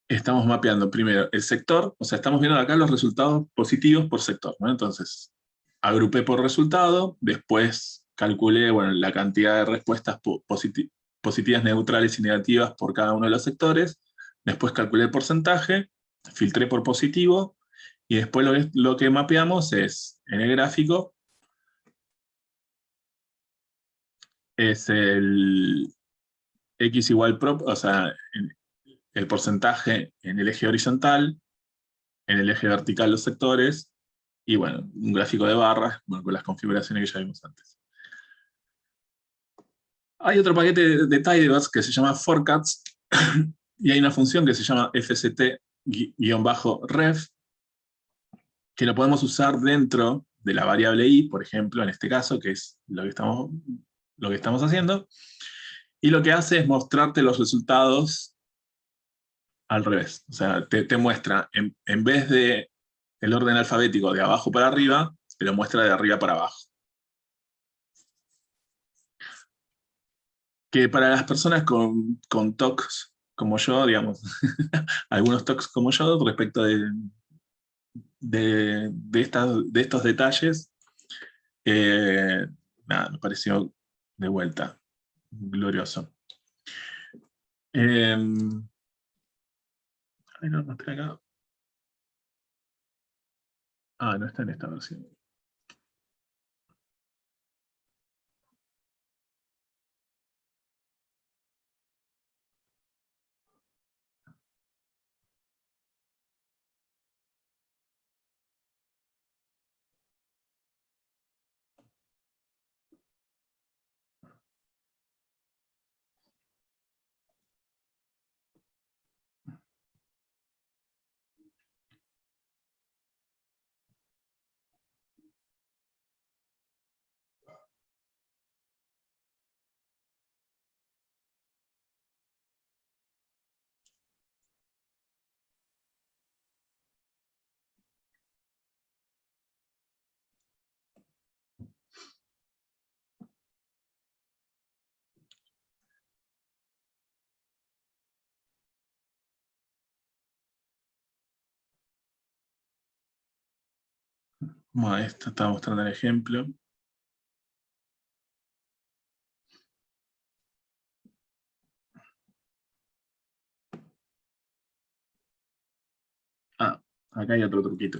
estamos mapeando primero el sector, o sea, estamos viendo acá los resultados positivos por sector, ¿no? Entonces, agrupé por resultado, después calculé, bueno, la cantidad de respuestas positivas, neutrales y negativas por cada uno de los sectores, después calculé el porcentaje, filtré por positivo, y después lo que mapeamos es, en el gráfico, es el X igual o sea, el porcentaje en el eje horizontal, en el eje vertical los sectores, y bueno, un gráfico de barras, bueno, con las configuraciones que ya vimos antes. Hay otro paquete de tidyverse que se llama forecats, y hay una función que se llama fct-ref, que lo podemos usar dentro de la variable i, por ejemplo, en este caso, que es lo que estamos haciendo, y lo que hace es mostrarte los resultados al revés. O sea, te muestra, en vez de el orden alfabético de abajo para arriba, te lo muestra de arriba para abajo. Que para las personas con TOCs como yo, digamos, algunos TOCs como yo, respecto de estos detalles, nada, me pareció de vuelta glorioso. Ay, no está acá. Ah, no está en esta versión. Bueno, esto estaba mostrando el ejemplo. Ah, acá hay otro truquito.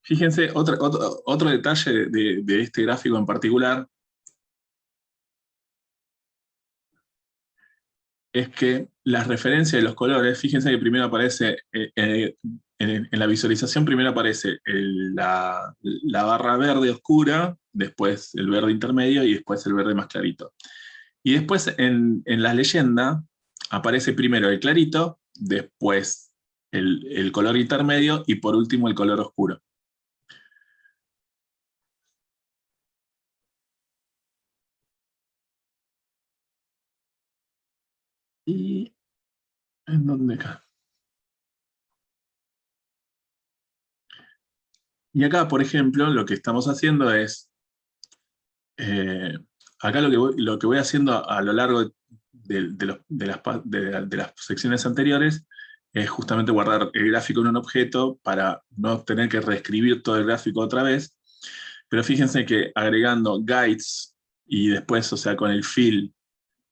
Fíjense, otro detalle de este gráfico en particular es que las referencias de los colores, fíjense que primero aparece, en la visualización primero aparece la barra verde oscura, después el verde intermedio y después el verde más clarito. Y después en la leyenda aparece primero el clarito, después el color intermedio y por último el color oscuro. ¿Y en dónde acá? Y acá, por ejemplo, lo que estamos haciendo es, acá lo que voy haciendo a lo largo de las secciones anteriores es justamente guardar el gráfico en un objeto para no tener que reescribir todo el gráfico otra vez. Pero fíjense que agregando guides y después, o sea, con el fill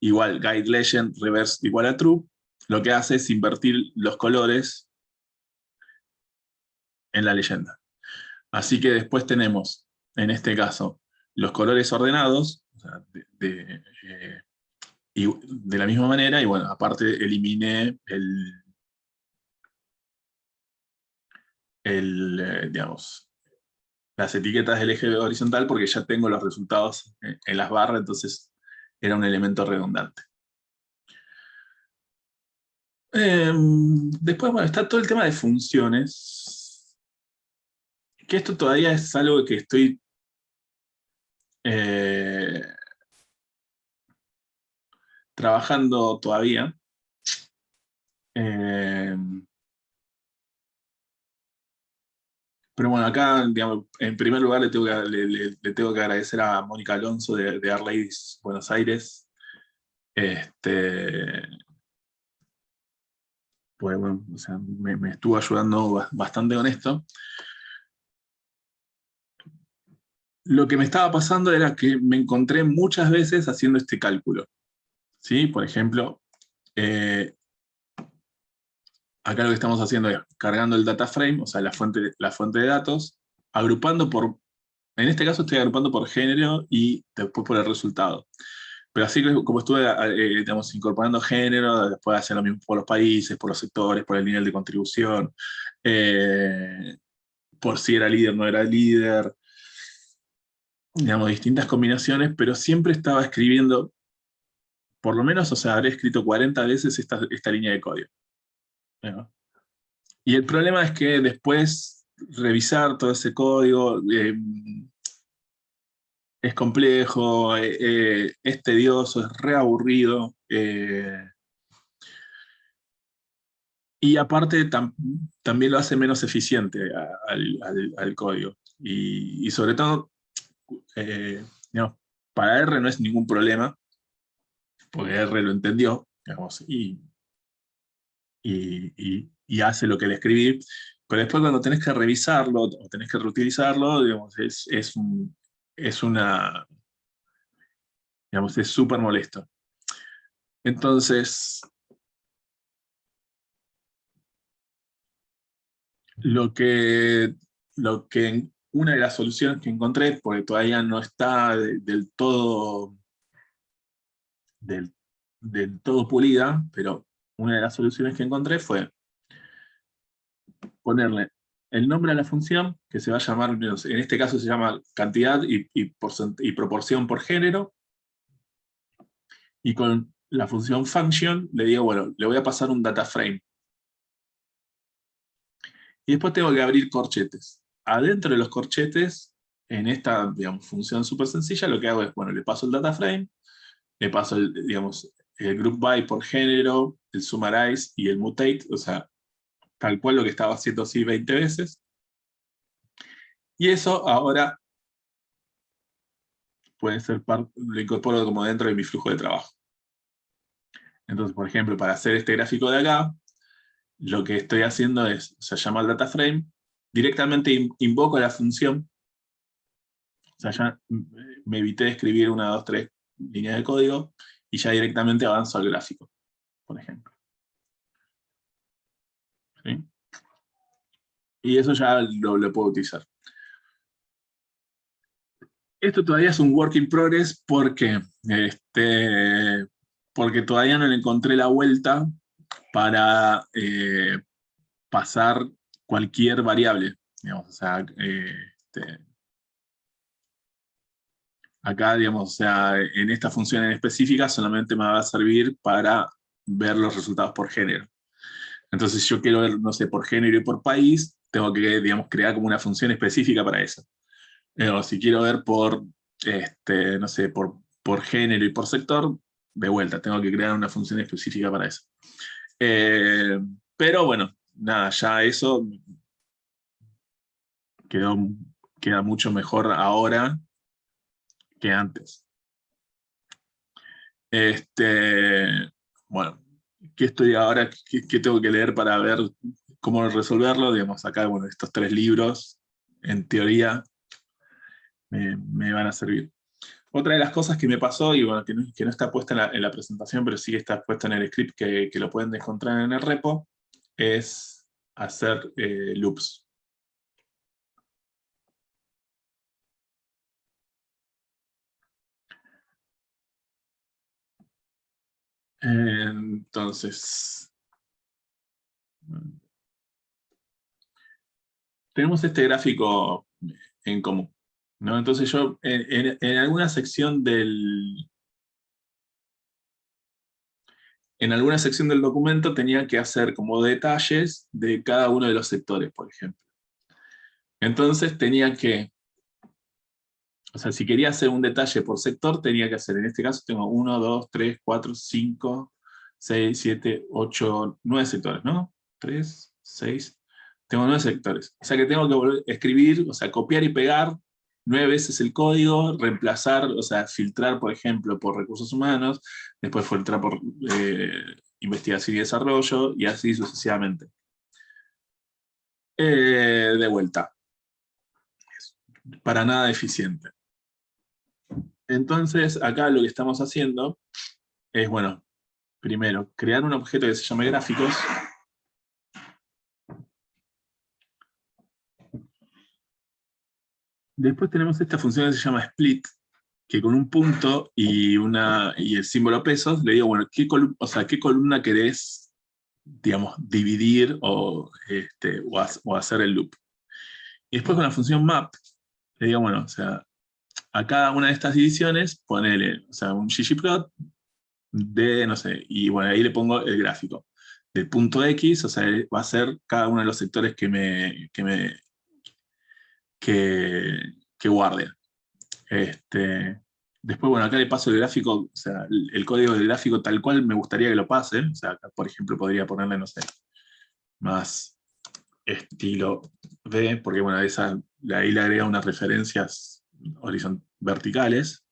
igual guide legend reverse igual a true, lo que hace es invertir los colores en la leyenda. Así que después tenemos, en este caso, los colores ordenados, o sea, y de la misma manera, y bueno, aparte eliminé digamos, las etiquetas del eje horizontal porque ya tengo los resultados en las barras, entonces era un elemento redundante. Después, bueno, está todo el tema de funciones, que esto todavía es algo que estoy trabajando todavía. Pero bueno, acá, digamos, en primer lugar le tengo que agradecer a Mónica Alonso de Arladies Buenos Aires. Pues bueno, o sea, me estuvo ayudando bastante con esto. Lo que me estaba pasando era que me encontré muchas veces haciendo este cálculo. ¿Sí? Por ejemplo, acá lo que estamos haciendo es cargando el data frame, o sea, la fuente de datos, agrupando en este caso estoy agrupando por género y después por el resultado. Pero así como estuve, digamos, incorporando género, después hacer lo mismo por los países, por los sectores, por el nivel de contribución, por si era líder o no era líder, digamos, distintas combinaciones, pero siempre estaba escribiendo, por lo menos, o sea, habré escrito 40 veces esta línea de código, ¿no? Y el problema es que después revisar todo ese código es complejo, es tedioso, es reaburrido. Y aparte también lo hace menos eficiente al código. Y sobre todo, digamos, para R no es ningún problema, porque R lo entendió, digamos, y hace lo que le escribí. Pero después cuando tenés que revisarlo o tenés que reutilizarlo, digamos, digamos, es súper molesto. Entonces, lo que una de las soluciones que encontré, porque todavía no está del todo pulida, pero una de las soluciones que encontré fue ponerle el nombre a la función, que se va a llamar, en este caso se llama cantidad y proporción por género, y con la función function le digo, bueno, le voy a pasar un data frame. Y después tengo que abrir corchetes. Adentro de los corchetes, en esta, digamos, función súper sencilla, lo que hago es, bueno, le paso el data frame, le paso digamos, el group by por género, el summarize y el mutate, o sea, tal cual lo que estaba haciendo así 20 veces. Y eso ahora puede ser lo incorporo como dentro de mi flujo de trabajo. Entonces, por ejemplo, para hacer este gráfico de acá, lo que estoy haciendo es, se llama el data frame, directamente invoco la función, o sea, ya me evité de escribir 1, 2, 3 líneas de código, y ya directamente avanzo al gráfico, por ejemplo. ¿Sí? Y eso ya lo puedo utilizar. Esto todavía es un work in progress porque, porque todavía no le encontré la vuelta para pasar cualquier variable. Digamos, o sea, acá, digamos, o sea, en esta función en específica solamente me va a servir para ver los resultados por género. Entonces, si yo quiero ver, no sé, por género y por país, tengo que, digamos, crear como una función específica para eso. O si quiero ver por, no sé, por género y por sector, de vuelta, tengo que crear una función específica para eso. Pero bueno, nada, ya eso queda mucho mejor ahora que antes. Bueno, ¿qué estoy ahora? ¿Qué tengo que leer para ver cómo resolverlo? Digamos, acá, bueno, estos 3 libros, en teoría, me van a servir. Otra de las cosas que me pasó, y bueno, que no está puesta en la presentación, pero sí está puesta en el script que lo pueden encontrar en el repo, es hacer loops. Entonces, tenemos este gráfico en común, ¿no? Entonces yo en alguna sección en alguna sección del documento tenía que hacer como detalles de cada uno de los sectores, por ejemplo. Entonces tenía que, o sea, si quería hacer un detalle por sector, tenía que hacer, en este caso tengo 1, 2, 3, 4, 5, 6, 7, 8, 9 sectores, ¿no? 3, 6, tengo 9 sectores. O sea que tengo que volver a escribir, o sea, copiar y pegar 9 veces el código, reemplazar, o sea, filtrar, por ejemplo, por recursos humanos, después filtrar por investigación y desarrollo, y así sucesivamente. De vuelta. Para nada eficiente. Entonces, acá lo que estamos haciendo es, bueno, primero, crear un objeto que se llame gráficos. Después tenemos esta función que se llama split, que con un punto y el símbolo pesos, le digo, bueno, ¿qué columna querés, digamos, dividir o hacer el loop? Y después con la función map, le digo, bueno, o sea, a cada una de estas divisiones, ponele, o sea, un ggplot de, no sé, y bueno, ahí le pongo el gráfico. Del punto X, o sea, va a ser cada uno de los sectores que guarde. Después, bueno, acá le paso el gráfico, o sea, el código del gráfico tal cual me gustaría que lo pase. O sea, acá, por ejemplo, podría ponerle, no sé, más estilo V, porque bueno, ahí le agrega unas referencias verticales.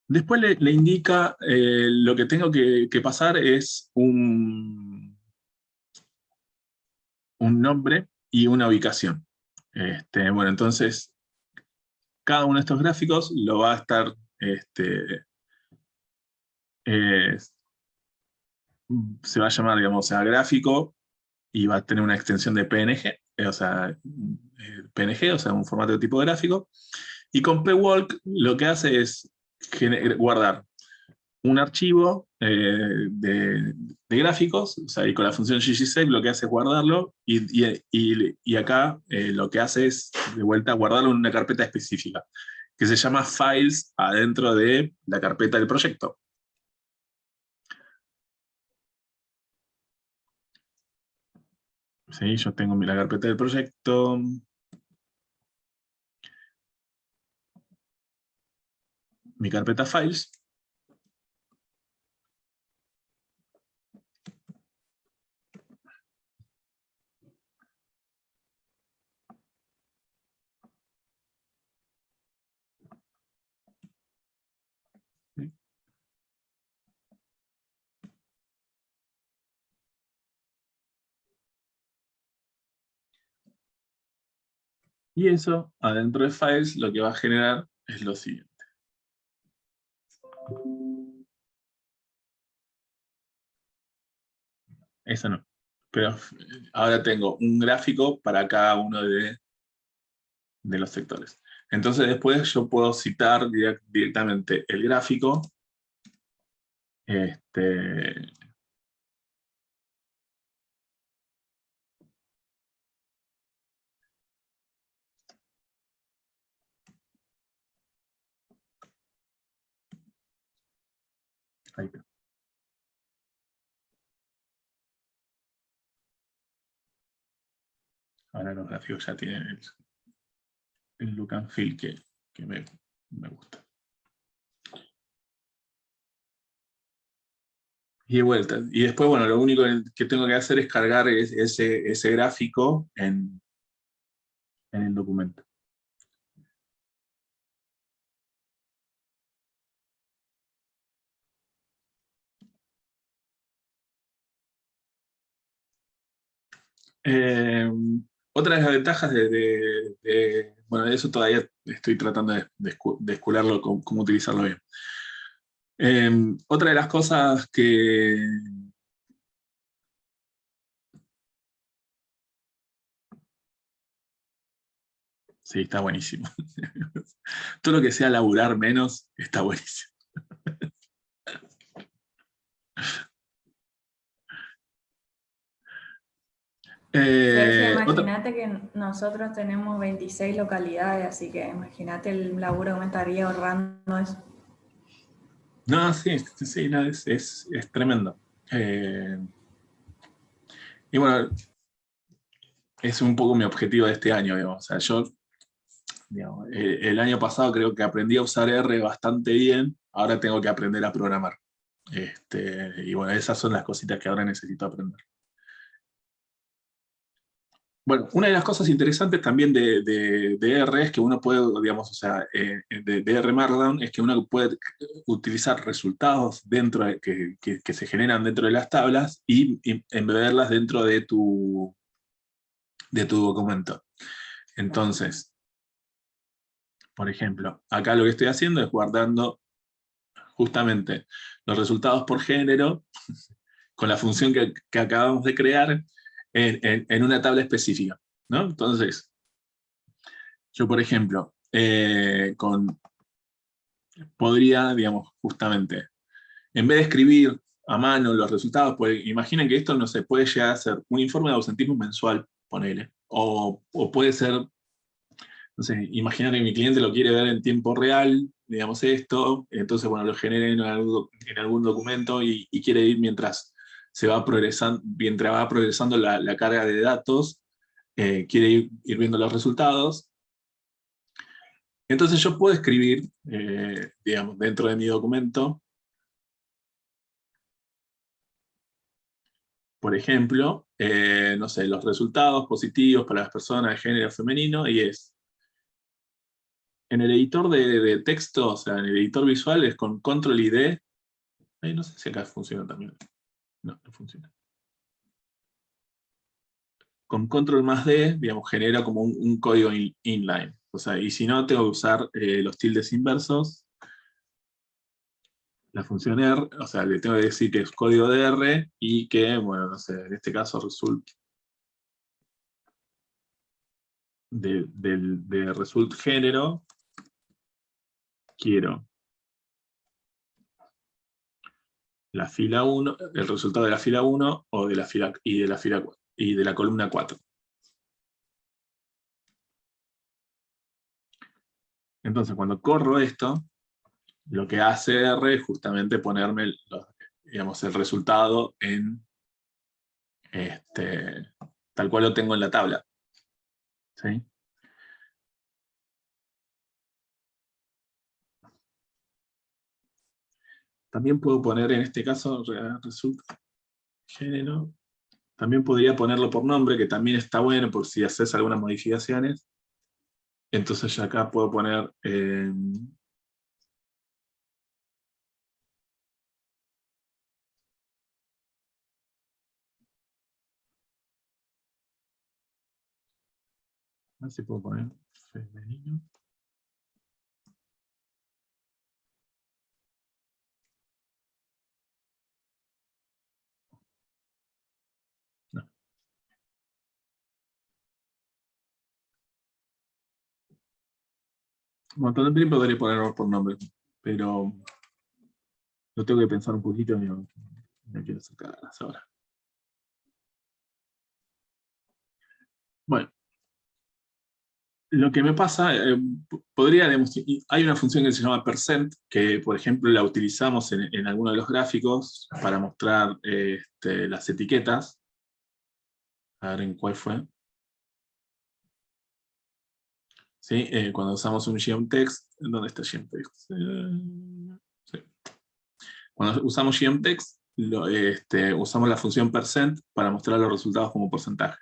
Después le indica lo que tengo que pasar es un nombre y una ubicación. Bueno, entonces, cada uno de estos gráficos lo va a estar, se va a llamar, digamos, o sea, gráfico, y va a tener una extensión de PNG, o sea, PNG, o sea, un formato de tipo gráfico. Y con pwalk lo que hace es guardar un archivo de gráficos, o sea, y con la función ggsave lo que hace es guardarlo, y acá lo que hace es, de vuelta, guardarlo en una carpeta específica, que se llama files adentro de la carpeta del proyecto. ¿Sí? Yo tengo la carpeta del proyecto. Mi carpeta files. Y eso, adentro de Files, lo que va a generar es lo siguiente. Eso no. Pero ahora tengo un gráfico para cada uno de los sectores. Entonces después yo puedo citar directamente el gráfico. Ahí está. Ahora los gráficos ya tienen el look and feel que me gusta. Y de vuelta. Y después, bueno, lo único que tengo que hacer es cargar ese gráfico en el documento. Otra de las ventajas bueno, de eso todavía estoy tratando de escularlo, cómo utilizarlo bien. Otra de las cosas que... Sí, está buenísimo. Todo lo que sea laburar menos, está buenísimo. Sergio, Otra... imagínate que nosotros tenemos 26 localidades, así que imagínate el laburo que me estaría ahorrando eso. No, sí, sí, no, es tremendo. Y bueno, es un poco mi objetivo de este año, digamos. O sea, yo, digamos, el año pasado creo que aprendí a usar R bastante bien, ahora tengo que aprender a programar. Y bueno, esas son las cositas que ahora necesito aprender. Bueno, una de las cosas interesantes también de R es que uno puede, digamos, o sea, de R Markdown es que uno puede utilizar resultados dentro que se generan dentro de las tablas y embeberlas dentro de tu documento. Entonces, por ejemplo, acá lo que estoy haciendo es guardando justamente los resultados por género con la función que acabamos de crear en una tabla específica, ¿no? Entonces, yo, por ejemplo, podría, digamos, justamente, en vez de escribir a mano los resultados, pues imaginen que esto no se puede llegar a ser un informe de ausentismo mensual, ponele, o puede ser, no sé, imaginar que mi cliente lo quiere ver en tiempo real, digamos esto, entonces, bueno, lo genera en algún documento y quiere ir mientras va progresando la carga de datos, quiere ir viendo los resultados. Entonces yo puedo escribir, digamos, dentro de mi documento, por ejemplo, no sé, los resultados positivos para las personas de género femenino, y es, en el editor de texto, o sea, en el editor visual, es con control y D. Ay, no sé si acá funciona también. No, no funciona. Con control más D, digamos, genera como un código inline. O sea, y si no, tengo que usar los tildes inversos. La función R, o sea, le tengo que decir que es código de R y que, bueno, no sé, en este caso result de result género, quiero la fila 1, el resultado de la fila 1 o de la fila y de la columna 4. Entonces, cuando corro esto, lo que hace R es justamente ponerme digamos, el resultado en tal cual lo tengo en la tabla. ¿Sí? También puedo poner en este caso result género. También podría ponerlo por nombre, que también está bueno por si haces algunas modificaciones. Entonces ya acá puedo poner A ver si puedo poner femenino. No. Bueno, también podría ponerlo por nombre, pero lo tengo que pensar un poquito y no quiero sacarlas ahora. Bueno, lo que me pasa, hay una función que se llama percent, que por ejemplo la utilizamos en algunos de los gráficos para mostrar las etiquetas. A ver en cuál fue. ¿Sí? Cuando usamos un geomtext, ¿dónde está geomtext? Sí. Cuando usamos geomtext, usamos la función percent para mostrar los resultados como porcentaje.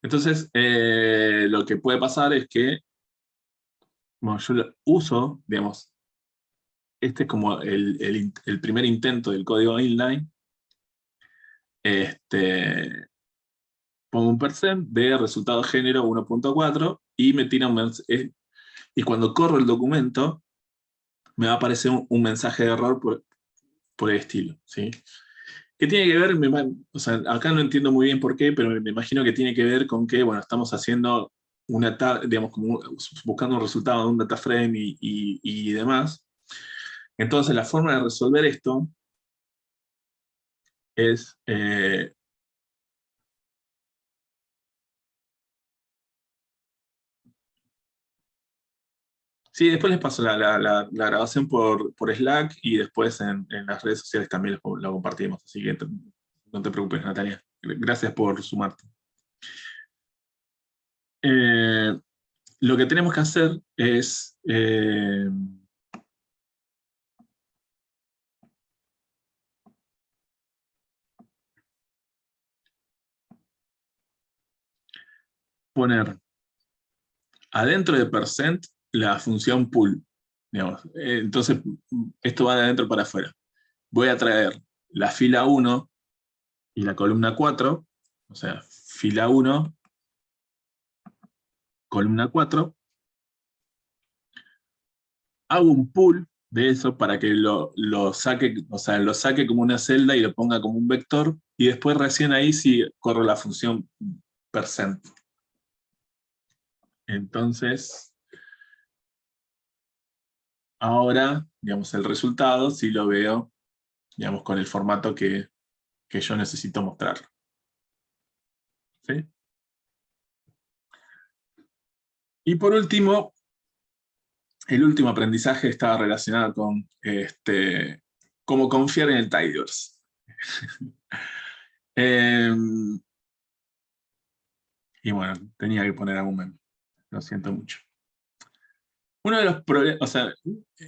Entonces, lo que puede pasar es que, bueno, yo lo uso, digamos, este es como el primer intento del código inline. Pongo un percent de resultado género 1.4 y me tira y cuando corro el documento, me va a aparecer un mensaje de error por el estilo, ¿sí? ¿Qué tiene que ver? O sea, acá no entiendo muy bien por qué, pero me imagino que tiene que ver con que, bueno, estamos haciendo digamos, como buscando un resultado de un data frame y demás. Entonces, la forma de resolver esto es... sí, después les paso la grabación por Slack y después en las redes sociales también lo compartimos. Así que no te preocupes, Natalia. Gracias por sumarte. Lo que tenemos que hacer es... poner adentro de percent la función pool. Digamos. Entonces, esto va de adentro para afuera. Voy a traer la fila 1 y la columna 4, o sea, fila 1, columna 4, hago un pool de eso para que lo saque, o sea, lo saque como una celda y lo ponga como un vector, y después recién ahí sí corro la función percent. Entonces, ahora, digamos, el resultado sí lo veo, digamos, con el formato que yo necesito mostrar. ¿Sí? Y por último, el último aprendizaje estaba relacionado con cómo confiar en el Tidyverse. Y bueno, tenía que poner algún meme. Lo siento mucho. Uno de los problemas, o sea,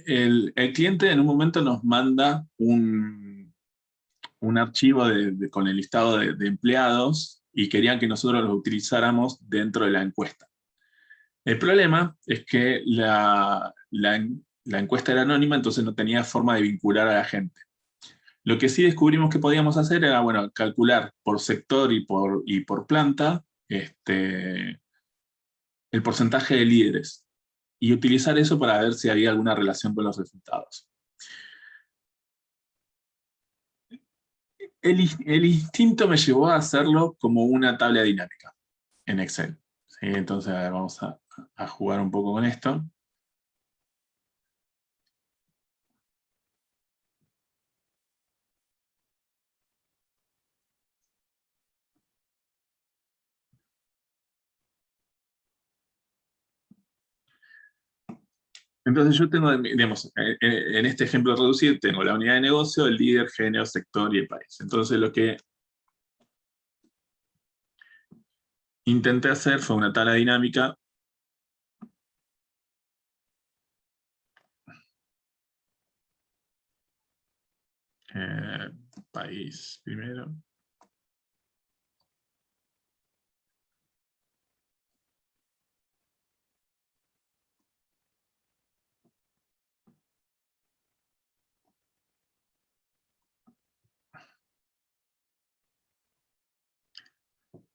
el cliente en un momento nos manda un archivo con el listado de empleados y querían que nosotros lo utilizáramos dentro de la encuesta. El problema es que la encuesta era anónima, entonces no tenía forma de vincular a la gente. Lo que sí descubrimos que podíamos hacer era, bueno, calcular por sector y por planta el porcentaje de líderes y utilizar eso para ver si había alguna relación con los resultados. El instinto me llevó a hacerlo como una tabla dinámica en Excel. ¿Sí? Entonces, a ver, vamos a jugar un poco con esto. Entonces yo tengo, digamos, en este ejemplo reducido, tengo la unidad de negocio, el líder, género, sector y el país. Entonces lo que intenté hacer fue una tabla dinámica país primero.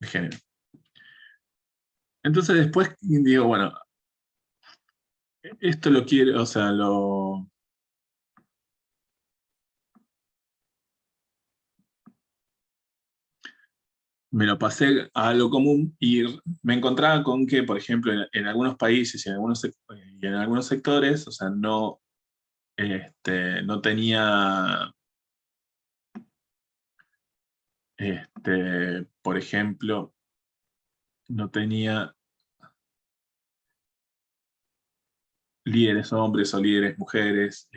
Género. Entonces después digo, bueno, esto lo quiero, o sea, me lo pasé a algo común y me encontraba con que, por ejemplo, en algunos países y en algunos sectores, o sea, no tenía, por ejemplo, no tenía líderes hombres o líderes mujeres,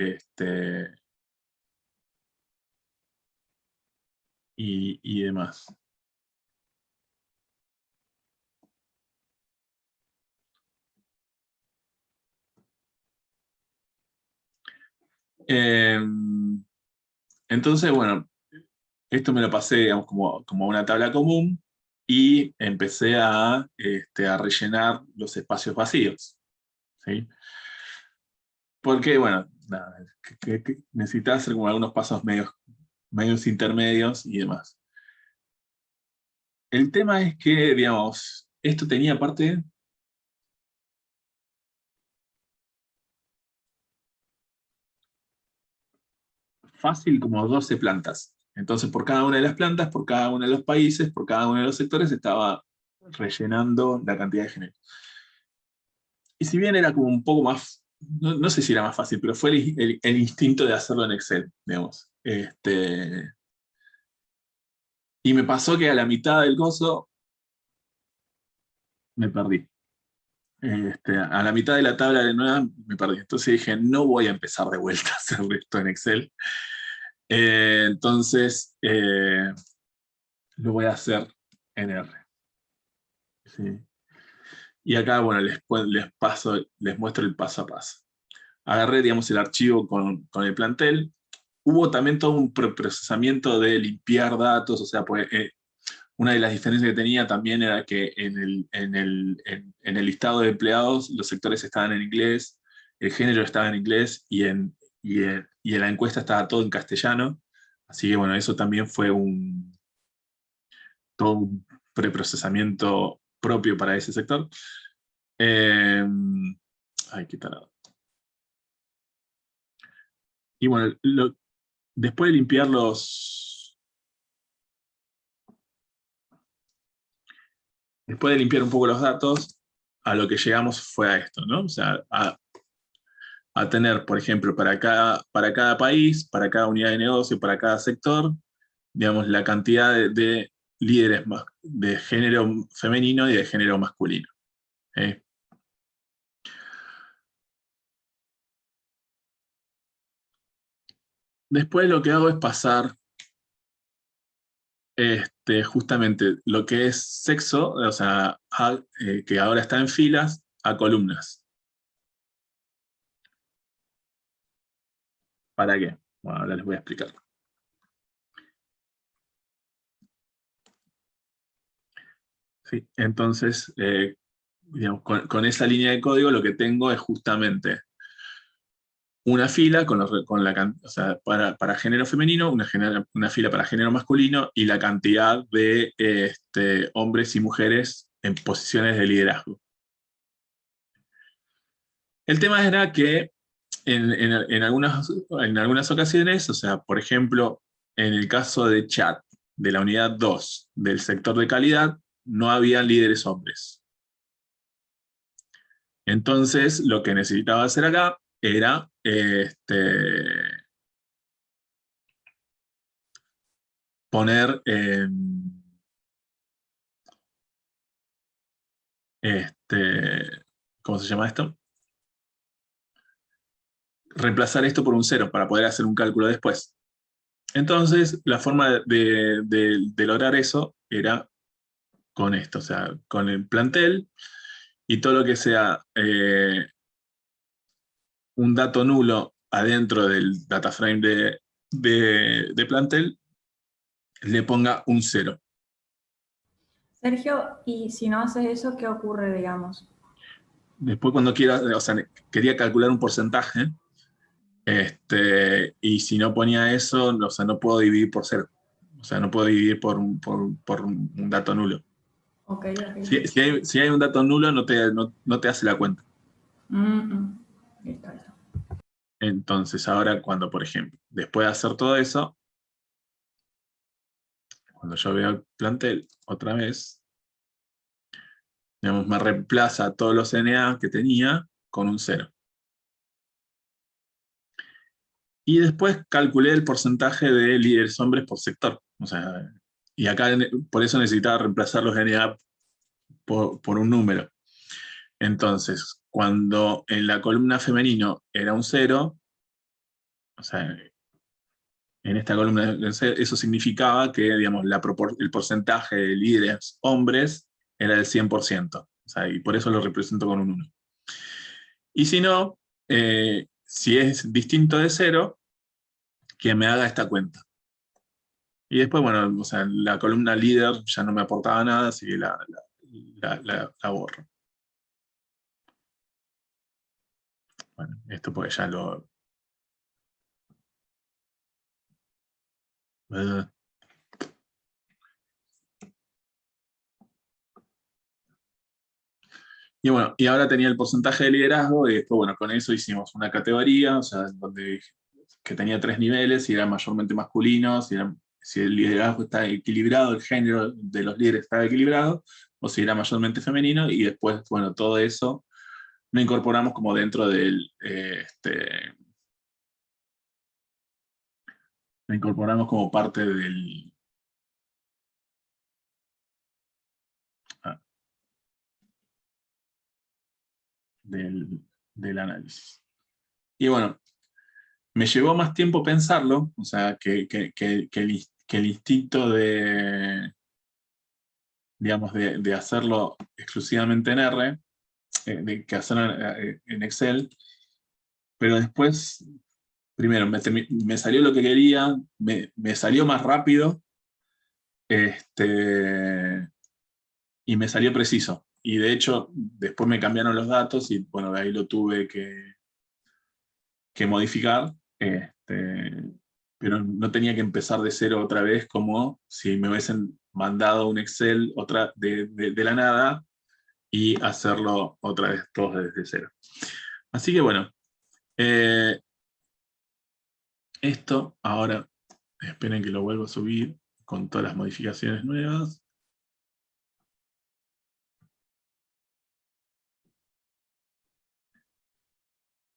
y demás. Entonces, bueno, esto me lo pasé, digamos, como una tabla común y empecé a rellenar los espacios vacíos, ¿sí? Porque, bueno, nada, que necesitaba hacer como algunos pasos medios intermedios y demás. El tema es que, digamos, esto tenía aparte fácil como 12 plantas. Entonces, por cada una de las plantas, por cada uno de los países, por cada uno de los sectores, estaba rellenando la cantidad de género. Y si bien era como un poco más, no sé si era más fácil, pero fue el instinto de hacerlo en Excel, digamos. Y me pasó que a la mitad del gozo me perdí. A la mitad de la tabla de nueva me perdí. Entonces dije, no voy a empezar de vuelta a hacer esto en Excel. Entonces, lo voy a hacer en R. ¿Sí? Y acá, bueno, les muestro el paso a paso. Agarré, digamos, el archivo con el plantel. Hubo también todo un procesamiento de limpiar datos, o sea, pues, una de las diferencias que tenía también era que en el listado de empleados los sectores estaban en inglés, el género estaba en inglés y en la encuesta estaba todo en castellano. Así que bueno, eso también fue todo un preprocesamiento propio para ese sector. Ay, qué tarado. Y bueno, después de limpiar después de limpiar un poco los datos, a lo que llegamos fue a esto, ¿no? O sea, a tener, por ejemplo, para cada país, para cada unidad de negocio, para cada sector, digamos, la cantidad de líderes de género femenino y de género masculino. ¿Eh? Después lo que hago es pasar justamente lo que es sexo, o sea, que ahora está en filas, a columnas. ¿Para qué? Bueno, ahora les voy a explicar. ¿Sí? Entonces, digamos, con esa línea de código lo que tengo es justamente una fila o sea, para género femenino, una fila para género masculino y la cantidad de hombres y mujeres en posiciones de liderazgo. El tema era que en algunas ocasiones, o sea, por ejemplo, en el caso de chat de la unidad 2 del sector de calidad, no había líderes hombres. Entonces, lo que necesitaba hacer acá era poner, ¿cómo se llama esto? Reemplazar esto por un 0 para poder hacer un cálculo después. Entonces, la forma de lograr eso era con esto, o sea, con el plantel y todo lo que sea un dato nulo adentro del data frame de plantel, le ponga un 0. Sergio, y si no haces eso, ¿qué ocurre, digamos? Después cuando quiera, o sea, quería calcular un porcentaje, y si no ponía eso, o sea, no puedo dividir por 0. O sea, no puedo dividir por un dato nulo. Ok. Si hay un dato nulo, no te hace la cuenta. Listo, listo. Entonces, ahora cuando, por ejemplo, después de hacer todo eso, cuando yo veo el plantel otra vez, digamos, me reemplaza todos los NA que tenía con un 0. Y después calculé el porcentaje de líderes hombres por sector. O sea, y acá por eso necesitaba reemplazar los NA por un número. Entonces, cuando en la columna femenino era un 0, o sea, en esta columna eso significaba que, digamos, el porcentaje de líderes hombres era del 100%. O sea, y por eso lo represento con un 1. Y si no, si es distinto de 0, que me haga esta cuenta. Y después, bueno, o sea, la columna líder ya no me aportaba nada, así que la borro. Bueno, esto pues ya lo... Y bueno, y ahora tenía el porcentaje de liderazgo, y después, bueno, con eso hicimos una categoría, o sea, donde que tenía 3 niveles, y eran mayormente masculinos, si el liderazgo está equilibrado, el género de los líderes está equilibrado, o si era mayormente femenino, y después, bueno, todo eso lo incorporamos como dentro del, lo incorporamos como parte del análisis. Y bueno, me llevó más tiempo pensarlo, o sea, que el instinto de, digamos, de hacerlo exclusivamente en R, que hacerlo en Excel, pero después, primero, me salió lo que quería, me salió más rápido, y me salió preciso. Y de hecho, después me cambiaron los datos y bueno, de ahí lo tuve que modificar, pero no tenía que empezar de cero otra vez como si me hubiesen mandado un Excel de la nada y hacerlo otra vez todo desde cero. Así que bueno, esto ahora, esperen que lo vuelvo a subir con todas las modificaciones nuevas.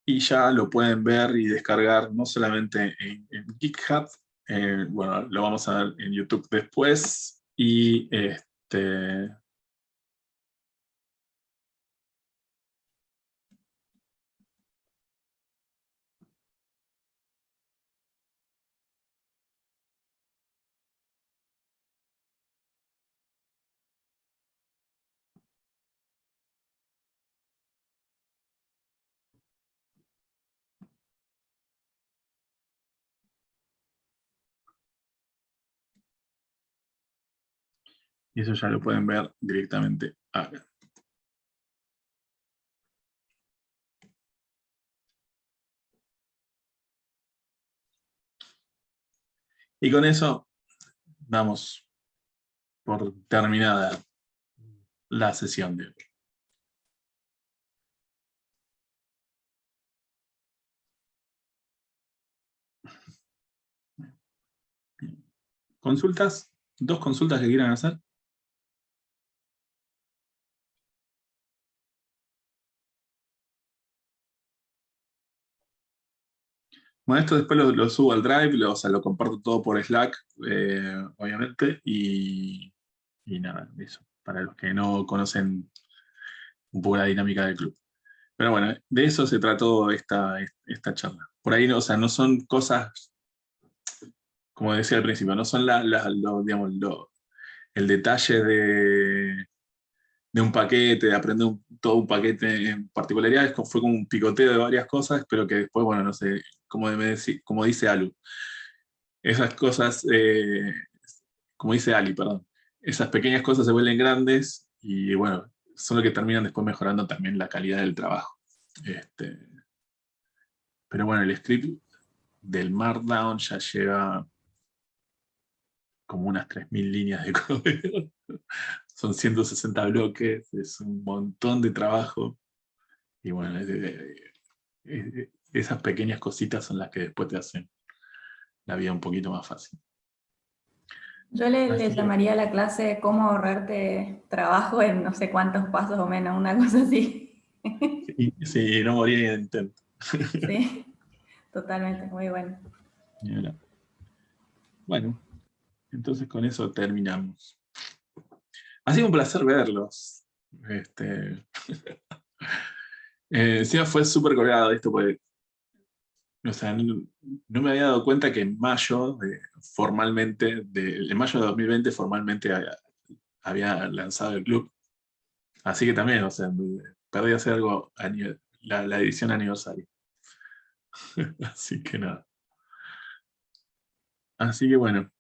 Y ya lo pueden ver y descargar no solamente en GitHub, bueno, lo vamos a ver en YouTube después, y eso ya lo pueden ver directamente acá. Y con eso damos por terminada la sesión de hoy. ¿Consultas? ¿Dos consultas que quieran hacer? Bueno, esto después lo subo al Drive, o sea, lo comparto todo por Slack, obviamente, y nada, eso, para los que no conocen un poco la dinámica del club. Pero bueno, de eso se trató esta charla. Por ahí, o sea, no son cosas, como decía al principio, no son digamos, el detalle de un paquete, de aprender todo un paquete en particularidades, fue como un picoteo de varias cosas, pero que después, bueno, no sé, como dice Alu, esas cosas, como dice Ali, perdón, esas pequeñas cosas se vuelven grandes y bueno, son lo que terminan después mejorando también la calidad del trabajo. Pero bueno, el script del Markdown ya lleva como unas 3000 líneas de código. O son 160 bloques, es un montón de trabajo. Y bueno, esas pequeñas cositas son las que después te hacen la vida un poquito más fácil. Yo le llamaría a la clase cómo ahorrarte trabajo en no sé cuántos pasos o menos, una cosa así. Sí, no moría en el intento. Sí, totalmente, muy bueno. Bueno, entonces con eso terminamos. Ha sido un placer verlos. Encima fue súper colgado esto, porque o sea, no me había dado cuenta que en mayo, en mayo de 2020 formalmente había lanzado el club. Así que también, o sea, perdí hacer algo la edición aniversario. Así que nada. Así que bueno,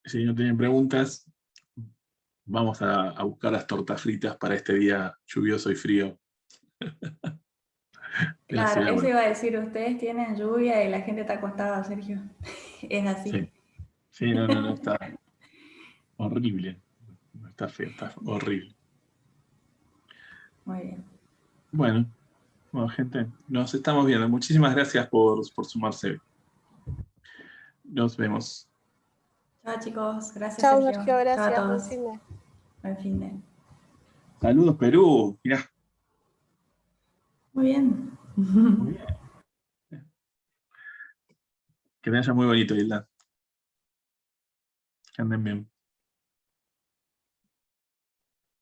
si no tienen preguntas, vamos a buscar las tortas fritas para este día lluvioso y frío. Claro, eso iba a decir, ustedes tienen lluvia y la gente está acostada, Sergio. Es así. Sí, sí, no, está horrible. No está feo, está horrible. Muy bien. Bueno, gente, nos estamos viendo. Muchísimas gracias por sumarse. Nos vemos. Chao chicos, gracias Chao, Sergio. Sergio, Chao a gracias. todos. Buen fin de. Buen fin de. Saludos, Perú. Mirá. Muy bien. Muy bien. Que te vaya muy bonito, Hilda. Que anden bien.